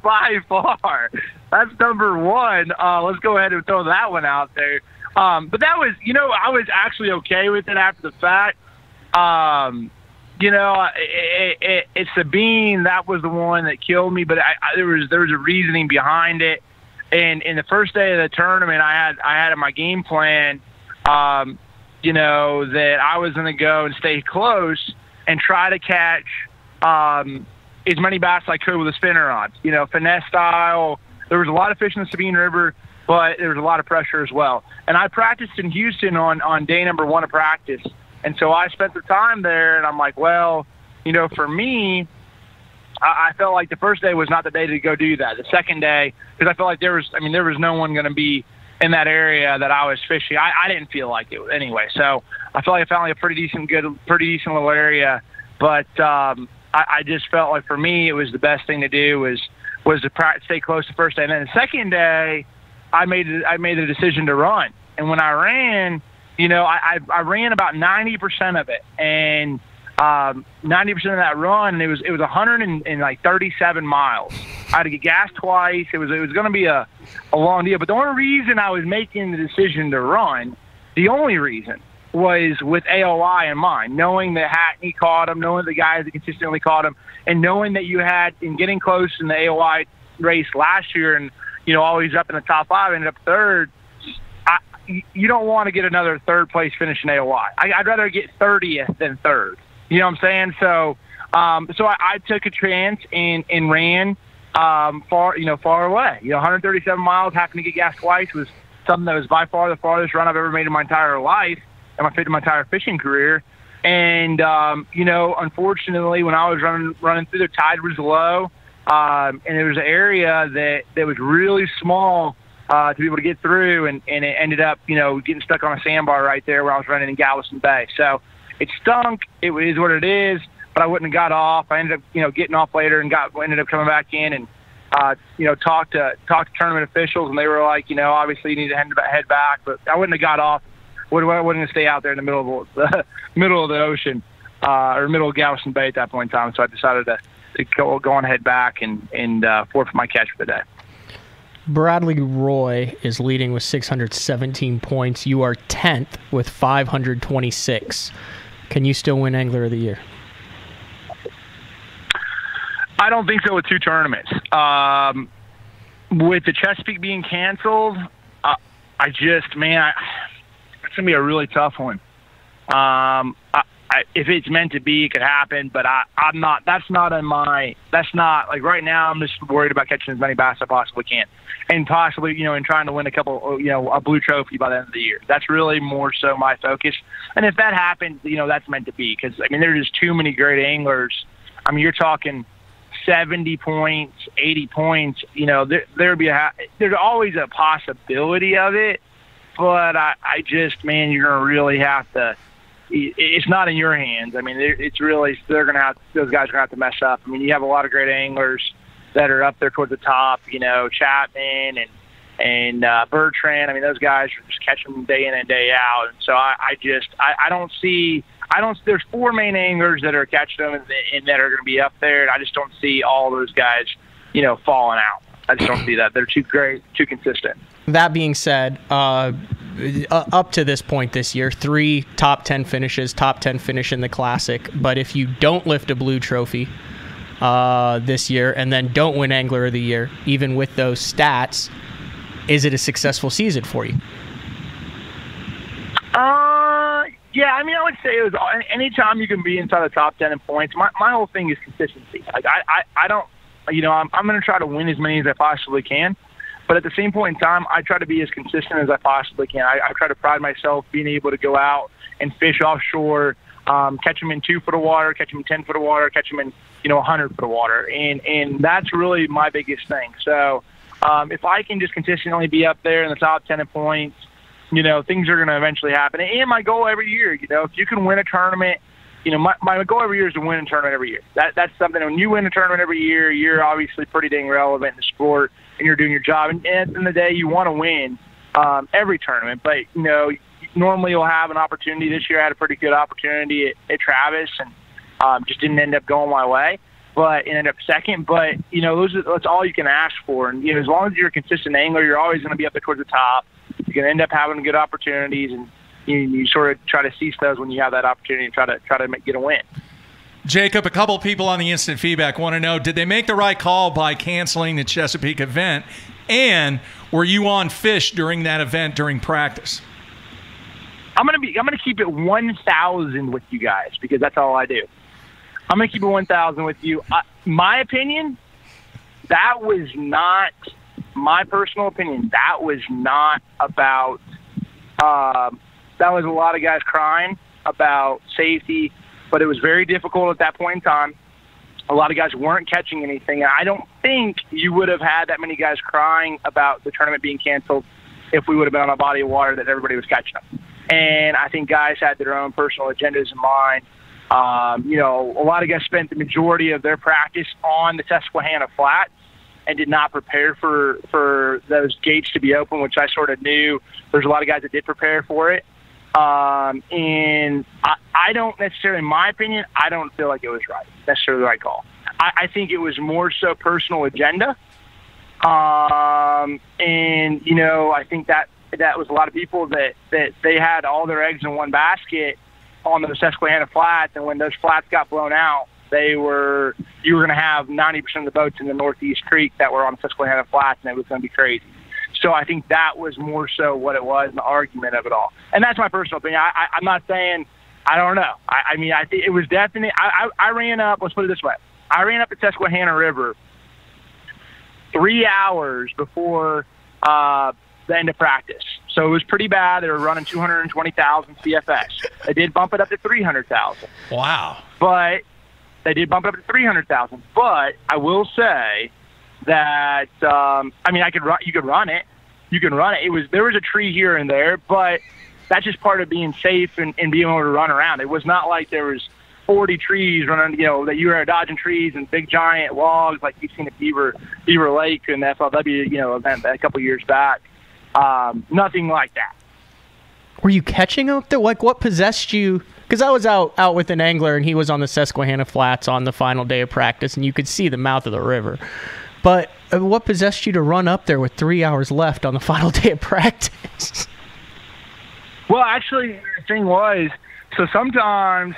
By far. That's number one. Let's go ahead and throw that one out there. But that was, you know, I was actually okay with it after the fact. You know, it's Sabine. That was the one that killed me, but there was a reasoning behind it. And in the first day of the tournament, I had in my game plan, you know, that I was going to go and stay close and try to catch as many bass as I could with a spinner on. You know, finesse style. There was a lot of fish in the Sabine River, but there was a lot of pressure as well. And I practiced in Houston on day number 1 of practice. And so I spent the time there, and I'm like, well, you know, for me, I felt like the first day was not the day to go do that. The second day, because I felt like there was no one going to be in that area that I was fishing. I didn't feel like it anyway. So I felt like I found like a pretty decent little area. But I just felt like for me, it was the best thing to do was to stay close the first day. And then the second day, I made the decision to run. And when I ran, you know, I ran about 90% of it, and 90% of that run, it was 137 miles. I had to get gas twice. It was going to be a long deal. But the only reason I was making the decision to run, the only reason, was with AOI in mind, knowing that Hackney caught him, knowing the guys that consistently caught him, and knowing that you had in getting close in the AOI race last year, and you know, always up in the top 5, ended up 3rd. You don't want to get another 3rd place finish in AOI. I'd rather get 30th than 3rd. You know what I'm saying? So, I took a chance and ran far away. You know, 137 miles, having to get gas twice was something that was by far the farthest run I've ever made in my entire life and my entire fishing career. And you know, unfortunately, when I was running through, the tide was low, and there was an area that was really small to be able to get through, and it ended up, you know, getting stuck on a sandbar right there where I was running in Galveston Bay. So it stunk. It is what it is, but I wouldn't have got off. I ended up, you know, getting off later and ended up coming back in and, you know, talked to tournament officials, and they were like, you know, obviously you need to head back, but I wouldn't have got off. I wouldn't have stayed out there in the middle of the ocean, or middle of Galveston Bay at that point in time. So I decided go on head back and forfeit my catch for the day. Bradley Roy is leading with 617 points. You are 10th with 526. Can you still win Angler of the Year? I don't think so with 2 tournaments. With the Chesapeake being canceled, it's going to be a really tough one. If it's meant to be, it could happen, but I'm not. That's not like right now. I'm just worried about catching as many bass as I possibly can, and possibly, and trying to win a blue trophy by the end of the year. That's really more so my focus. And if that happens, that's meant to be, because there's just too many great anglers. You're talking 70 points, 80 points. There's always a possibility of it, but I just, you're gonna really have to. It's not in your hands. It's really, those guys are gonna have to mess up. You have a lot of great anglers that are up there towards the top. Chapman and Bertrand. Those guys are just catching them day in and day out. And so I don't see. There's 4 main anglers that are catching them and that are going to be up there. And I just don't see all those guys, falling out. I just don't see that. They're too great, too consistent. That being said, up to this point this year, 3 top 10 finishes, top 10 finish in the Classic. But if you don't lift a blue trophy this year and then don't win Angler of the Year, even with those stats, is it a successful season for you? Yeah, I would say it was anytime you can be inside the top 10 in points. My whole thing is consistency. Like I don't, I'm going to try to win as many as I possibly can. But at the same point in time, I try to be as consistent as I possibly can. I try to pride myself being able to go out and fish offshore, catch them in 2 foot of water, catch them in 10 foot of water, catch them in 100 foot of water, and that's really my biggest thing. So if I can just consistently be up there in the top 10 in points, things are going to eventually happen. And my goal every year, if you can win a tournament, my goal every year is to win a tournament every year. That's something. When you win a tournament every year, you're obviously pretty dang relevant in the sport, and you're doing your job. And at the end of the day, you want to win every tournament. But, normally you'll have an opportunity. This year I had a pretty good opportunity at Travis, and just didn't end up going my way. But it ended up second. But, that's all you can ask for. And, as long as you're a consistent angler, you're always going to be up there towards the top. You can end up having good opportunities, and you sort of try to seize those when you have that opportunity and try to get a win. Jacob, a couple of people on the instant feedback want to know, did they make the right call by canceling the Chesapeake event? And were you on fish during that event during practice? I'm gonna keep it 1,000 with you guys, because that's all I do. I'm gonna keep it 1,000 with you. My opinion, that was not my personal opinion. That was not about. That was a lot of guys crying about safety, but it was very difficult at that point in time. A lot of guys weren't catching anything. I don't think you would have had that many guys crying about the tournament being canceled if we would have been on a body of water that everybody was catching them. And I think guys had their own personal agendas in mind. A lot of guys spent the majority of their practice on the Susquehanna Flats and did not prepare for those gates to be open, which I sort of knew. There's a lot of guys that did prepare for it. And I don't necessarily, in my opinion, I don't feel like it was necessarily the right call. I think it was more so personal agenda. And, I think that was a lot of people that they had all their eggs in one basket on the Susquehanna Flats. And when those flats got blown out, you were going to have 90% of the boats in the Northeast Creek that were on the Susquehanna Flats, and it was going to be crazy. So I think that was more so what it was, the argument of it all. And that's my personal opinion. I'm not saying, I don't know. I think it was definitely, I ran up, let's put it this way. I ran up the Susquehanna River 3 hours before the end of practice. So it was pretty bad. They were running 220,000 CFS. They did bump it up to 300,000. Wow. But they did bump it up to 300,000. But I will say that, you could run it. You can run it. There was a tree here and there, but that's just part of being safe and being able to run around. It was not like there was 40 trees running, that you were dodging trees and big giant logs like you've seen at Beaver Lake and the FLW, event a couple years back. Nothing like that. Were you catching up there? Like, what possessed you Because I was out with an angler, and he was on the Susquehanna Flats on the final day of practice, and you could see the mouth of the river. But what possessed you to run up there with 3 hours left on the final day of practice? Well, actually, the thing was, so sometimes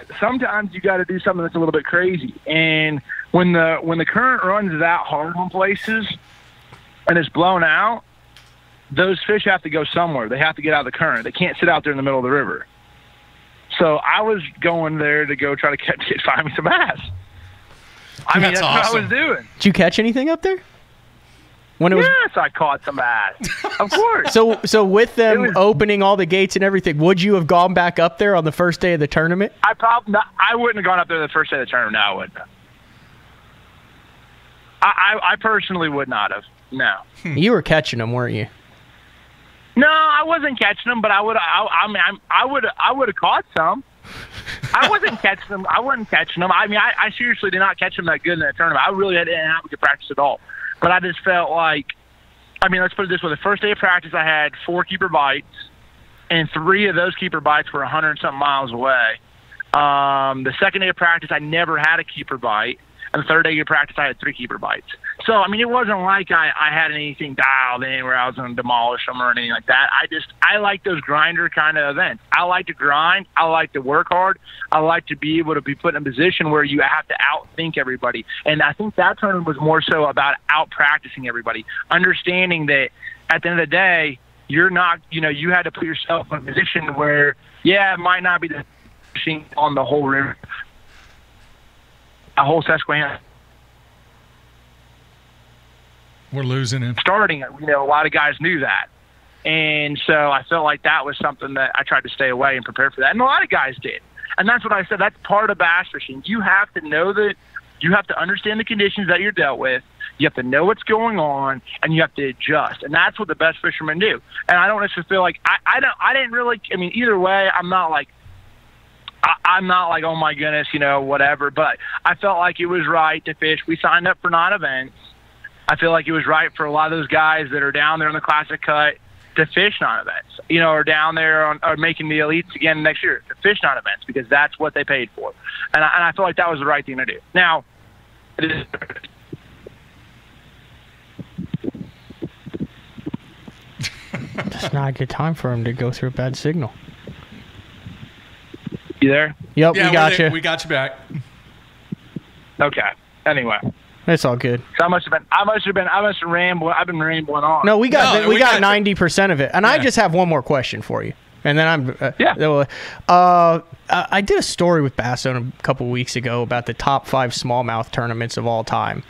you got to do something that's a little bit crazy. And when the current runs that hard on places and it's blown out, those fish have to go somewhere. They have to get out of the current. They can't sit out there in the middle of the river. So I was going there to go try to find me some bass. I mean, that's awesome. What I was doing. Did you catch anything up there? Yes, I caught some bass. Of course. So with them opening all the gates and everything, would you have gone back up there on the first day of the tournament? I wouldn't have gone up there the first day of the tournament. No, I wouldn't have. I personally would not have. No. You were catching them, weren't you? No, I wasn't catching them, but I would have caught some. I wasn't catching them. I wasn't catching them. I mean, I seriously did not catch them that good in that tournament. I really didn't have a good practice at all. But I just felt like, I mean, let's put it this way. The first day of practice, I had 4 keeper bites, and 3 of those keeper bites were 100-something miles away. The second day of practice, I never had a keeper bite. And the third day of practice, I had 3 keeper bites. So, I mean, it wasn't like I had anything dialed in where I was going to demolish them or anything like that. I like those grinder kind of events. I like to grind. I like to work hard. I like to be able to be put in a position where you have to outthink everybody. And I think that tournament was more so about out-practicing everybody, understanding that at the end of the day, you're not, you had to put yourself in a position where, yeah, it might not be the fishing on the whole river, a whole Susquehanna. We're losing him. Starting, a lot of guys knew that. And so I felt like that was something that I tried to stay away and prepare for that. And a lot of guys did. And that's what I said. That's part of bass fishing. You have to know that you have to understand the conditions that you're dealt with. You have to know what's going on, and you have to adjust. And that's what the best fishermen do. And I don't necessarily feel like I didn't really, either way, I'm not like, oh my goodness, whatever. But I felt like it was right to fish. We signed up for non-events. I feel like it was right for a lot of those guys that are down there on the Classic Cut to fish non-events, or down there or making the elites again next year to fish non-events, because that's what they paid for. And I feel like that was the right thing to do. Now, it It's not a good time for him to go through a bad signal. You there? Yep, yeah, we got you. We got you back. Okay. Anyway. It's all good. So I must have rambled. I've been rambling on. No, we got 90% of it. And I just have one more question for you. And then I did a story with Bass Zone a couple weeks ago about the top 5 smallmouth tournaments of all time.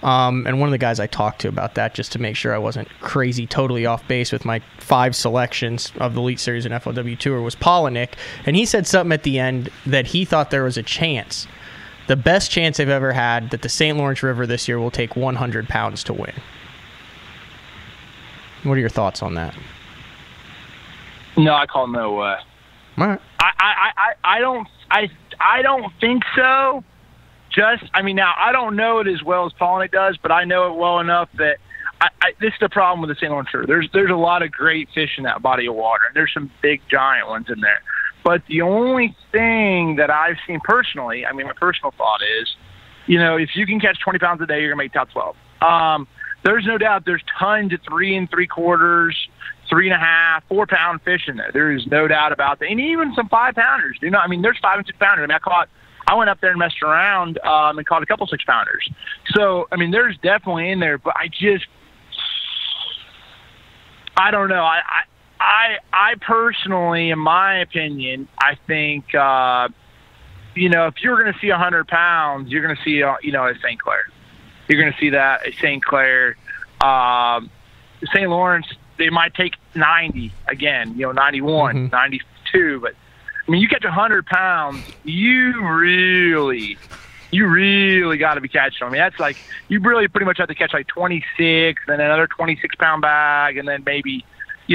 And one of the guys I talked to about that, just to make sure I wasn't crazy, totally off base with my 5 selections of the Elite Series and FLW Tour, was Polinick. And he said something at the end that he thought there was a chance, the best chance they've ever had, that the St. Lawrence River this year will take 100 pounds to win. What are your thoughts on that? No, I call no way. All right. I don't think so. Now, I don't know it as well as Polinick does, but I know it well enough that this is the problem with the St. Lawrence River. There's a lot of great fish in that body of water, and there's some big giant ones in there. But the only thing that I've seen personally, my personal thought is, if you can catch 20 pounds a day, you're going to make top 12. There's no doubt there's tons of 3 3/4, 3.5, 4 pound fish in there. There is no doubt about that. And even some 5 pounders. There's 5 and 6 pounders. I went up there and messed around and caught a couple 6 pounders. So, there's definitely in there, but I don't know. I personally, in my opinion, I think, if you're going to see 100 pounds, you're going to see, a St. Clair. You're going to see that at St. Clair. St. Lawrence, they might take 90 again, 91, 92. But, you catch 100 pounds, you really got to be catching them. That's like, you really pretty much have to catch like 26, then another 26-pound bag, and then maybe,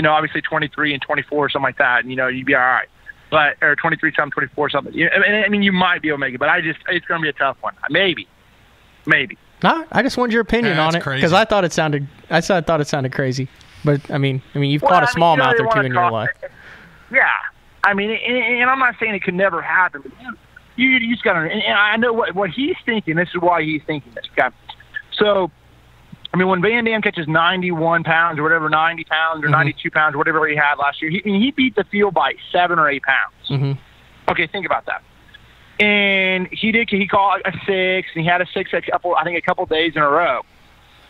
obviously 23 and 24 or something like that, and, you'd be all right. But, or 23, something, 24, something. You might be able to make it, but it's going to be a tough one. Maybe. No, I just wanted your opinion on it, because I thought it sounded crazy. But, you've caught a smallmouth or two in your life. Yeah. I mean, and I'm not saying it could never happen, but you just got to, and I know what he's thinking. This is why he's thinking this, okay? So, I mean, when Van Dam catches 91 pounds or whatever, 90 pounds or 92 pounds, or whatever he had last year, he beat the field by 7 or 8 pounds. Okay, think about that. And he caught a 6, and he had a 6 a couple days in a row.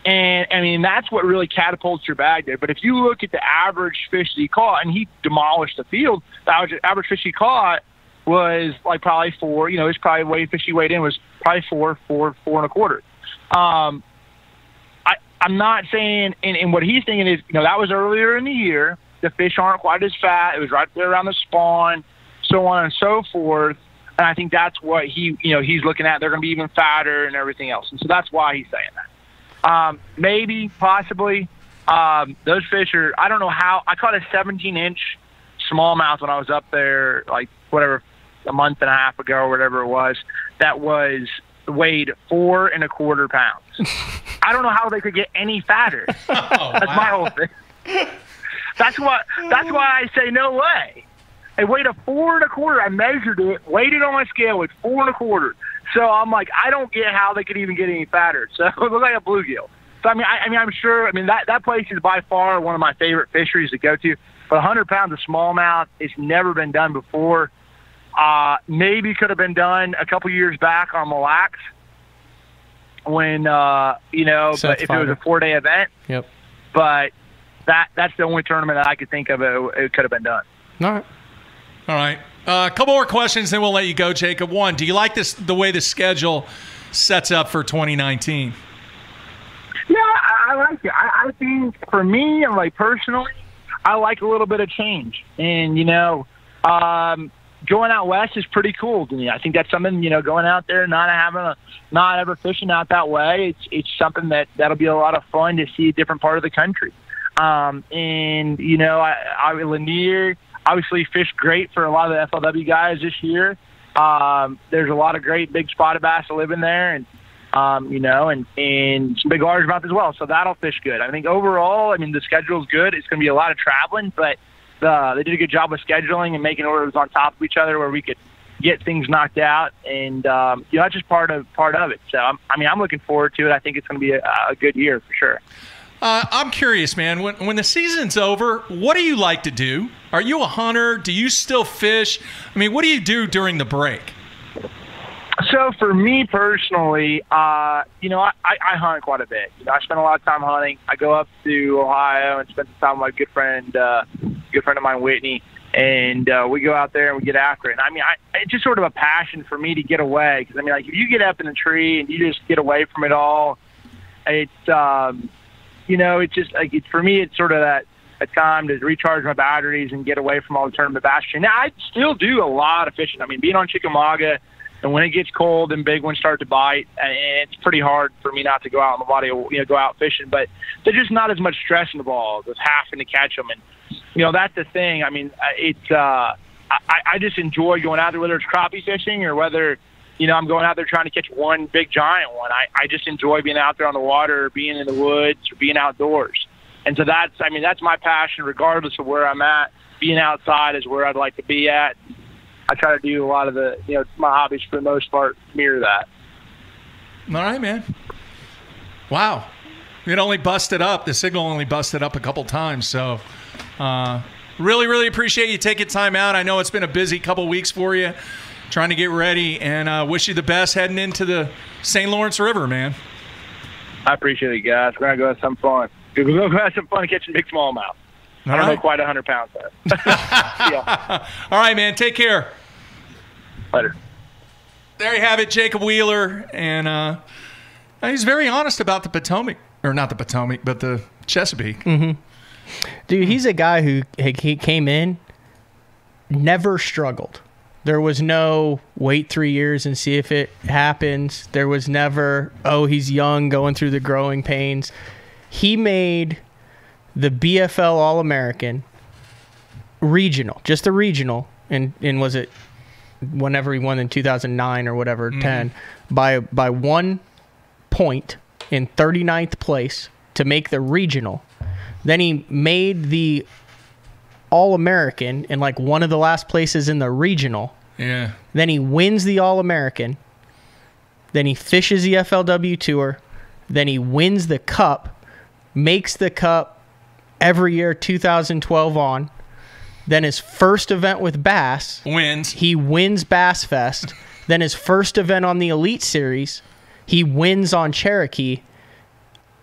And, I mean, that's what really catapults your bag there. But if you look at the average fish that he caught, and he demolished the field, the average fish he caught was like probably 4. You know, his probably weight fish he weighed in was probably 4 and a quarter. I'm not saying, and what he's thinking is, you know, that was earlier in the year. The fish aren't quite as fat. It was right there around the spawn, so on and so forth. And I think that's what he's looking at. They're going to be even fatter and everything else. And so that's why he's saying that. Maybe, possibly, those fish are, I don't know how. I caught a 17-inch smallmouth when I was up there, like, whatever, a month and a half ago or whatever it was, that weighed 4 and a quarter pounds. I don't know how they could get any fatter. That's my whole thing. That's why I say no way. It weighed a 4 and a quarter. I measured it, weighed it on my scale with 4 and a quarter. So I'm like, I don't get how they could even get any fatter. So it looked like a bluegill. So I'm sure. That place is by far one of my favorite fisheries to go to. But 100 pounds of smallmouth, it's never been done before. Maybe could have been done a couple years back on Mille Lacs when but if it was a 4-day event. Yep. But that's the only tournament that I could think of it could have been done. All right. A couple more questions, then we'll let you go, Jacob. One, do you like the way the schedule sets up for 2019? Yeah, I like it. I think for me, personally, I like a little bit of change. And, going out west is pretty cool to me. I think that's something, going out there, not ever fishing out that way. It's something that'll be a lot of fun to see a different part of the country. Lanier obviously fished great for a lot of the FLW guys this year. There's a lot of great big spotted bass that live in there, and some big largemouth as well. So that'll fish good. I think overall, the schedule's good. It's going to be a lot of traveling, but they did a good job of scheduling and making orders on top of each other where we could get things knocked out, and that's just part of it. So I'm looking forward to it. I think it's going to be a good year for sure. I'm curious, man. When the season's over, what do you like to do? Are you a hunter? Do you still fish? What do you do during the break? So for me personally, I hunt quite a bit. I spend a lot of time hunting. I go up to Ohio and spend some time with my good friend of mine, Whitney, and we go out there and we get after it. And it's just sort of a passion for me to get away, because if you get up in a tree and you just get away from it all, it's it's just for me, it's sort of a time to recharge my batteries and get away from all the tournament bass fishing. Now, I still do a lot of fishing. Being on Chickamauga, and when it gets cold and big ones start to bite, and it's pretty hard for me not to go out on the body, go out fishing. But there's just not as much stress involved with having to catch them. And, that's the thing. I just enjoy going out there, whether it's crappie fishing or whether, I'm going out there trying to catch one big giant one. I just enjoy being out there on the water, or being in the woods, or being outdoors. And so that's my passion, regardless of where I'm at. Being outside is where I'd like to be at. I try to do a lot of my hobbies for the most part mirror that. All right, man. Wow. It only busted up. The signal only busted up a couple times. So really, really appreciate you taking time out. I know it's been a busy couple weeks for you, trying to get ready, and wish you the best heading into the St. Lawrence River, man. I appreciate it, guys. We're going to go have some fun. We're going to have some fun catching big smallmouth. I don't know quite 100 pounds. Yeah. All right, man. Take care. Later. There you have it, Jacob Wheeler. And he's very honest about the Potomac. Or not the Potomac, but the Chesapeake. Mm-hmm. Dude, he's a guy who he came in, never struggled. There was no wait 3 years and see if it happens. There was never, he's young, going through the growing pains. He made the BFL All-American regional, just the regional, and was it whenever he won in 2009 or whatever, 10, by 1 point in 39th place to make the regional. Then he made the All-American in like one of the last places in the regional. Yeah. Then he wins the All-American. Then he fishes the FLW Tour. Then he wins the Cup, makes the Cup every year 2012 on. Then his first event with Bass. Wins. He wins Bass Fest. Then his first event on the Elite Series. He wins on Cherokee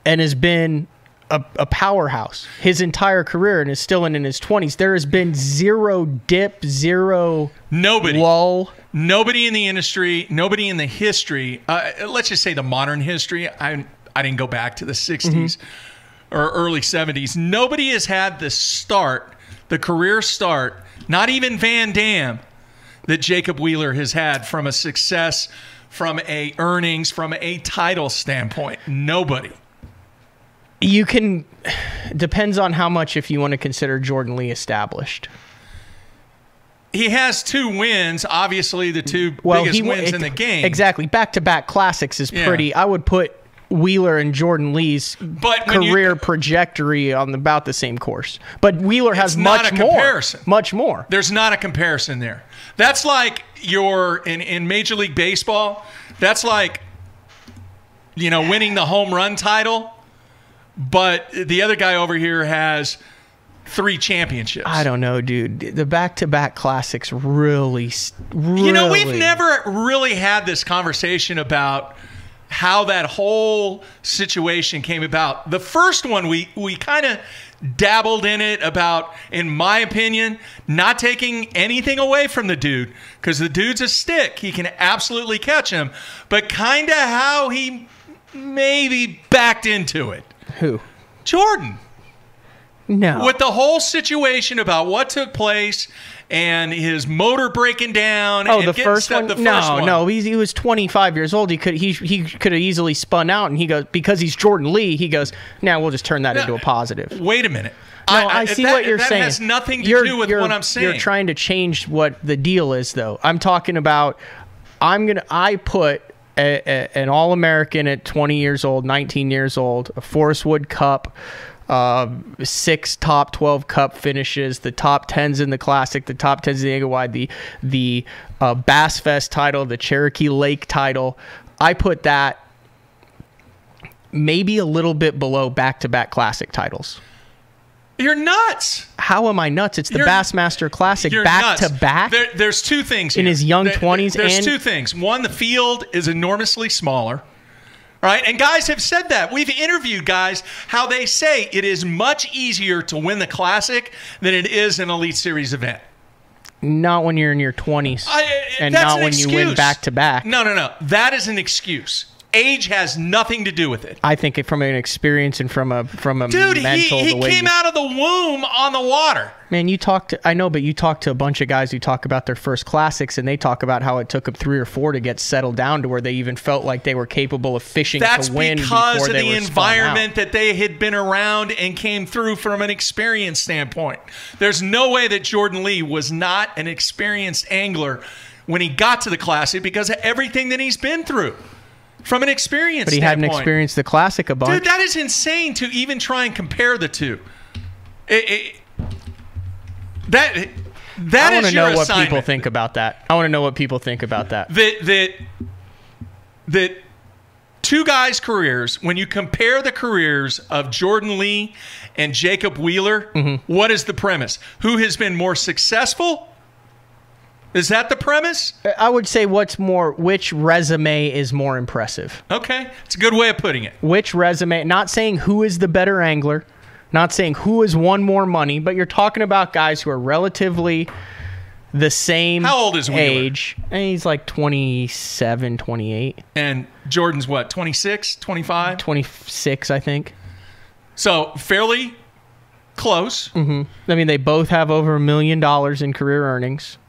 and has been a powerhouse his entire career and is still in his 20s. There has been zero dip, zero lull. Nobody in the industry, nobody in the history, let's just say the modern history. I didn't go back to the 60s or early 70s. Nobody has had the career start, not even Van Dam, that Jacob Wheeler has had from a success, from a earnings, from a title standpoint. Nobody. You can, depends on how much, if you want to consider Jordan Lee established. He has 2 wins, obviously the 2 biggest wins in the game. Exactly. Back-to-back classics is pretty. I would put Wheeler and Jordan Lee's career trajectory on about the same course. But Wheeler has much more. Much more. There's not a comparison there. That's like in Major League Baseball, that's like, winning the home run title. But the other guy over here has 3 championships. I don't know, dude. The back-to-back classics really. We've never really had this conversation about how that whole situation came about. The first one, we kind of dabbled in it about, in my opinion, not taking anything away from the dude, because the dude's a stick. He can absolutely catch him. But kind of how he maybe backed into it. Who? Jordan. No. With the whole situation about what took place and his motor breaking down. Oh, the first one? No. He was 25 years old. He could have easily spun out, and he goes, because he's Jordan Lee, he goes, now we'll just turn that into a positive. Wait a minute. No, I see what you're saying. That has nothing to do with what I'm saying. You're trying to change what the deal is, though. I'm talking about, I put an All-American at 20 years old, 19 years old, a Forrest Wood Cup, 6 top 12 Cup finishes, the top 10s in the Classic, the top 10s in the Eagle Wide, the Bass Fest title, the Cherokee Lake title. I put that maybe a little bit below back-to-back Classic titles. You're nuts. How am I nuts? It's the Bassmaster Classic back-to-back. There's 2 things here. In his young 20s. There's 2 things. One, the field is enormously smaller. Right? And guys have said that. We've interviewed guys how they say it is much easier to win the Classic than it is an Elite Series event. Not when you're in your 20s. And not when you win back-to-back. No. That is an excuse. Age has nothing to do with it. I think from an experience and from a dude, mental. He came out of the womb on the water. Man, you talk to a bunch of guys who talk about their first Classics, and they talk about how it took them 3 or 4 to get settled down to where they even felt like they were capable of fishing to win. That's because of the environment that they had been around and came through from an experience standpoint. There's no way that Jordan Lee was not an experienced angler when he got to the Classic because of everything that he's been through. From an experience standpoint. But he hadn't experienced the Classic a bunch. Dude, that is insane to even try and compare the two. That is your I want to know what assignment. people think about that. I want to know what people think about that. That 2 guys' careers, when you compare the careers of Jordan Lee and Jacob Wheeler, what is the premise? Who has been more successful? Is that the premise? I would say which resume is more impressive. Okay. It's a good way of putting it. Which resume, not saying who is the better angler, not saying who has won more money, but you're talking about guys who are relatively the same How old is Wheeler? age. And he's like 27, 28. And Jordan's what, 26, 25? 26, I think. So fairly close. I mean, they both have over $1 million in career earnings.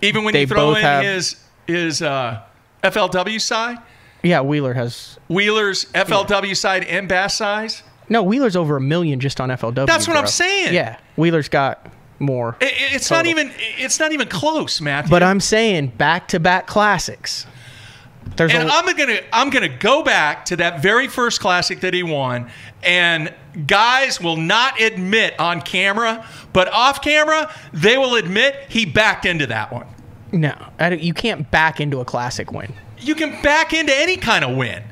Even when you throw in his FLW side? Yeah, Wheeler's FLW side and Bass size? No, Wheeler's over $1 million just on FLW. That's what I'm saying. Yeah, Wheeler's got more. It's not even close, Matthew. But I'm saying back-to-back Classics. I'm gonna go back to that very first classic that he won, and guys will not admit on camera, but off camera they will admit he backed into that one. No, you can't back into a classic win. You can back into any kind of win.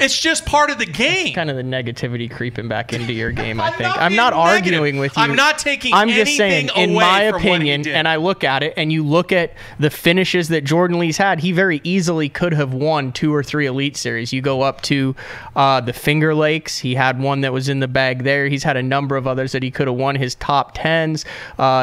It's just part of the game. It's kind of the negativity creeping back into your game, I think. I'm not arguing with you. I'm not taking I'm anything just saying, in away my from opinion, what he did. and I look at it, and you look at the finishes that Jordan Lee's had, he very easily could have won 2 or 3 Elite Series. You go up to the Finger Lakes. He had one that was in the bag there. He's had a number of others that he could have won his top 10s.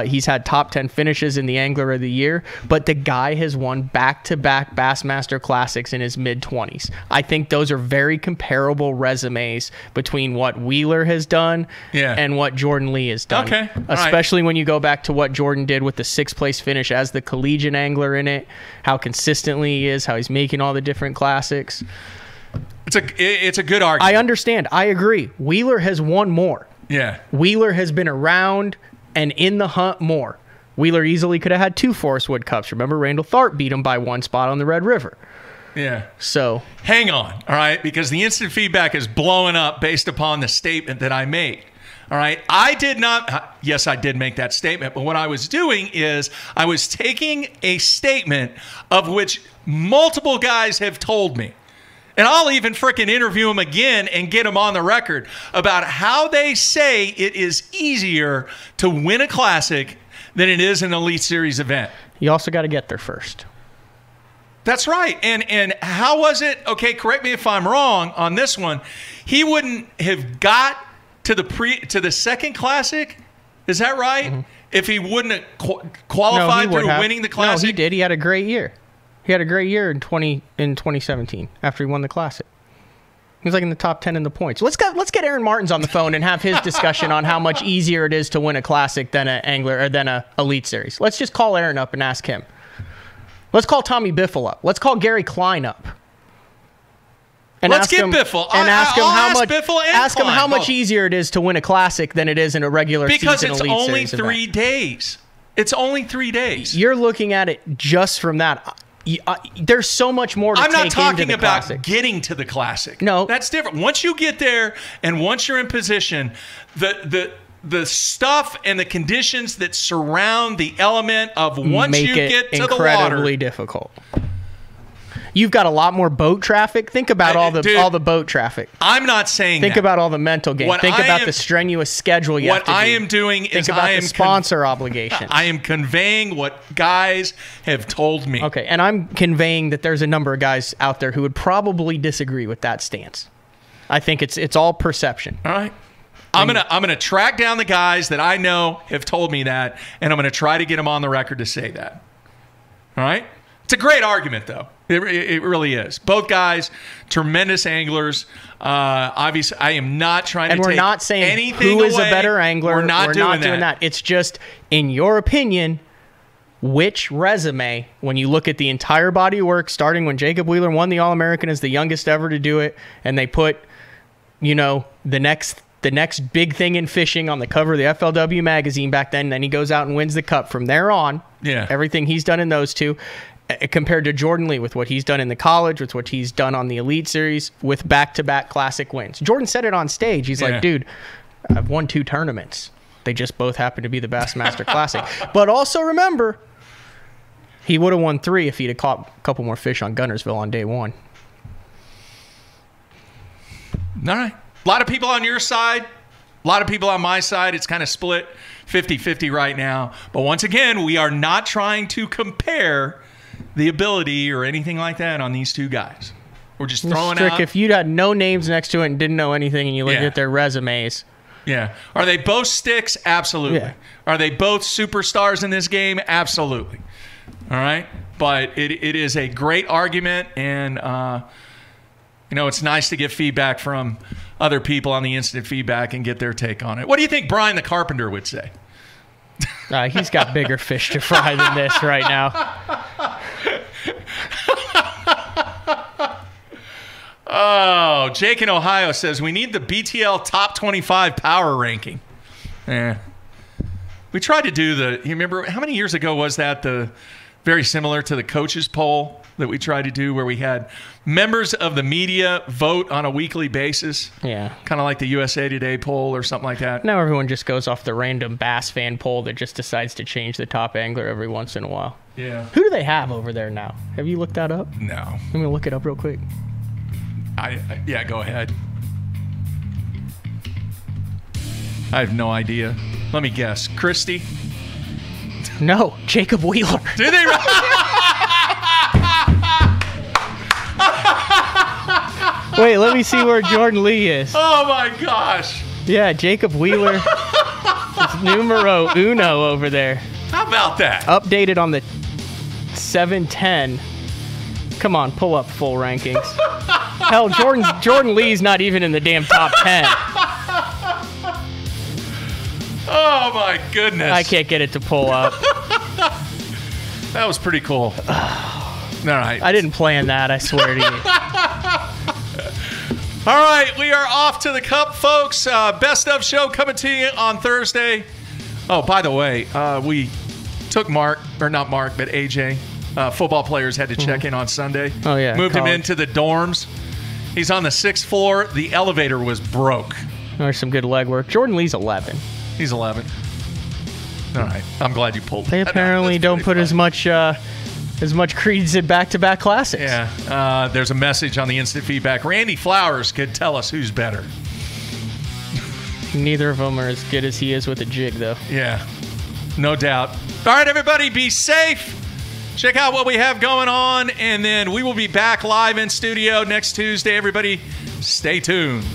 He's had top 10 finishes in the Angler of the Year. But the guy has won back-to-back Bassmaster Classics in his mid-20s. I think those are very comparable resumes between what Wheeler has done and what Jordan Lee has done. Okay. Especially when you go back to what Jordan did with the 6th place finish as the collegiate angler in it, how consistently he is, how he's making all the different classics. It's a good argument. I understand. I agree. Wheeler has won more. Yeah. Wheeler has been around and in the hunt more. Wheeler easily could have had 2 Forrest Wood Cups. Remember, Randall Tharp beat him by 1 spot on the Red River. Yeah. So hang on, all right, because the instant feedback is blowing up based upon the statement that I made. All right. I did not. Yes, I did make that statement. But what I was doing is I was taking a statement of which multiple guys have told me. And I'll even frickin' interview them again and get them on the record about how they say it is easier to win a classic than it is an Elite Series event. You also got to get there first. That's right. And how was it? Okay, correct me if I'm wrong on this one. He wouldn't have got to the second classic. Is that right? Mm-hmm. If he wouldn't have qualified through winning the classic. No, he did. He had a great year. He had a great year in 2017 after he won the classic. He was like in the top 10 in the points. Let's get Aaron Martins on the phone and have his discussion on how much easier it is to win a classic than an Angler or than a Elite Series. Let's just call Aaron up and ask him. Let's call Tommy Biffle up. Let's call Gary Klein up. And let's get Biffle. And ask him how much both. Easier it is to win a classic than it is in a regular season Elite Series Because it's only event. 3 days. It's only 3 days. You're looking at it just from that. There's so much more to take into the I'm not talking about classic. getting to the classic. No. That's different. Once you get there and once you're in position, the stuff and the conditions that surround the element of once you get to the water. Incredibly difficult. You've got a lot more boat traffic. Think about all the boat traffic. I'm not saying Think about all the mental game. Think about the strenuous schedule you have to do. What I am doing is Think about the sponsor obligation. I am conveying what guys have told me. Okay, and I'm conveying that there's a number of guys out there who would probably disagree with that stance. I think it's all perception. All right. I'm gonna track down the guys that I know have told me that, and I'm gonna try to get them on the record to say that. All right. It's a great argument, though. It really is. Both guys, tremendous anglers. Obviously, I am not trying to take anything away. And we're not saying who is a better angler. We're not doing that. It's just, in your opinion, which resume, when you look at the entire body of work, starting when Jacob Wheeler won the All-American as the youngest ever to do it, and they put, the next big thing in fishing on the cover of the FLW magazine back then, and then he goes out and wins the Cup. From there on, everything he's done in those two, compared to Jordan Lee with what he's done in the college, with what he's done on the Elite Series, with back-to-back classic wins. Jordan said it on stage. He's like, dude, I've won 2 tournaments. They just both happen to be the Bassmaster Classic. But also remember, he would have won 3 if he'd have caught a couple more fish on Guntersville on day 1. All right. A lot of people on your side, a lot of people on my side. It's kind of split 50-50 right now. But once again, we are not trying to compare the ability or anything like that on these two guys. We're just throwing out. If you had no names next to it and didn't know anything and you looked at their resumes. Yeah. Are they both sticks? Absolutely. Yeah. Are they both superstars in this game? Absolutely. All right. But it is a great argument, and it's nice to get feedback from other people on the instant feedback and get their take on it. What do you think Brian the Carpenter would say? He's got bigger fish to fry than this right now. Oh, Jake in Ohio says we need the BTL top 25 power ranking. We tried to do you remember how many years ago was that the very similar to the coaches poll that we tried to do, where we had members of the media vote on a weekly basis. Yeah. Kind of like the USA Today poll or something like that. Now everyone just goes off the random bass fan poll that just decides to change the top angler every once in a while. Yeah. Who do they have over there now? Have you looked that up? No. Let me look it up real quick. Yeah, go ahead. I have no idea. Let me guess. Christie? No, Jacob Wheeler. Did they? Wait, let me see where Jordan Lee is. Oh my gosh. Yeah, Jacob Wheeler. It's numero uno over there. How about that? Updated on the 710. Come on, pull up full rankings. Hell, Jordan Lee's not even in the damn top 10. Oh my goodness. I can't get it to pull up. That was pretty cool. All right. I didn't plan that, I swear to you. All right, we are off to the Cup, folks. Best of show coming to you on Thursday. Oh, by the way, we took AJ. Football players had to check in on Sunday. Oh, yeah. Moved him into the dorms. He's on the 6th floor. The elevator was broke. There's some good leg work. Jordan Lee's 11. He's 11. All right. I'm glad you pulled They that apparently don't put as much credence in back-to-back classics. Yeah. There's a message on the instant feedback. Randy Flowers could tell us who's better. Neither of them are as good as he is with a jig, though. Yeah. No doubt. All right, everybody, be safe. Check out what we have going on, and then we will be back live in studio next Tuesday. Everybody, stay tuned.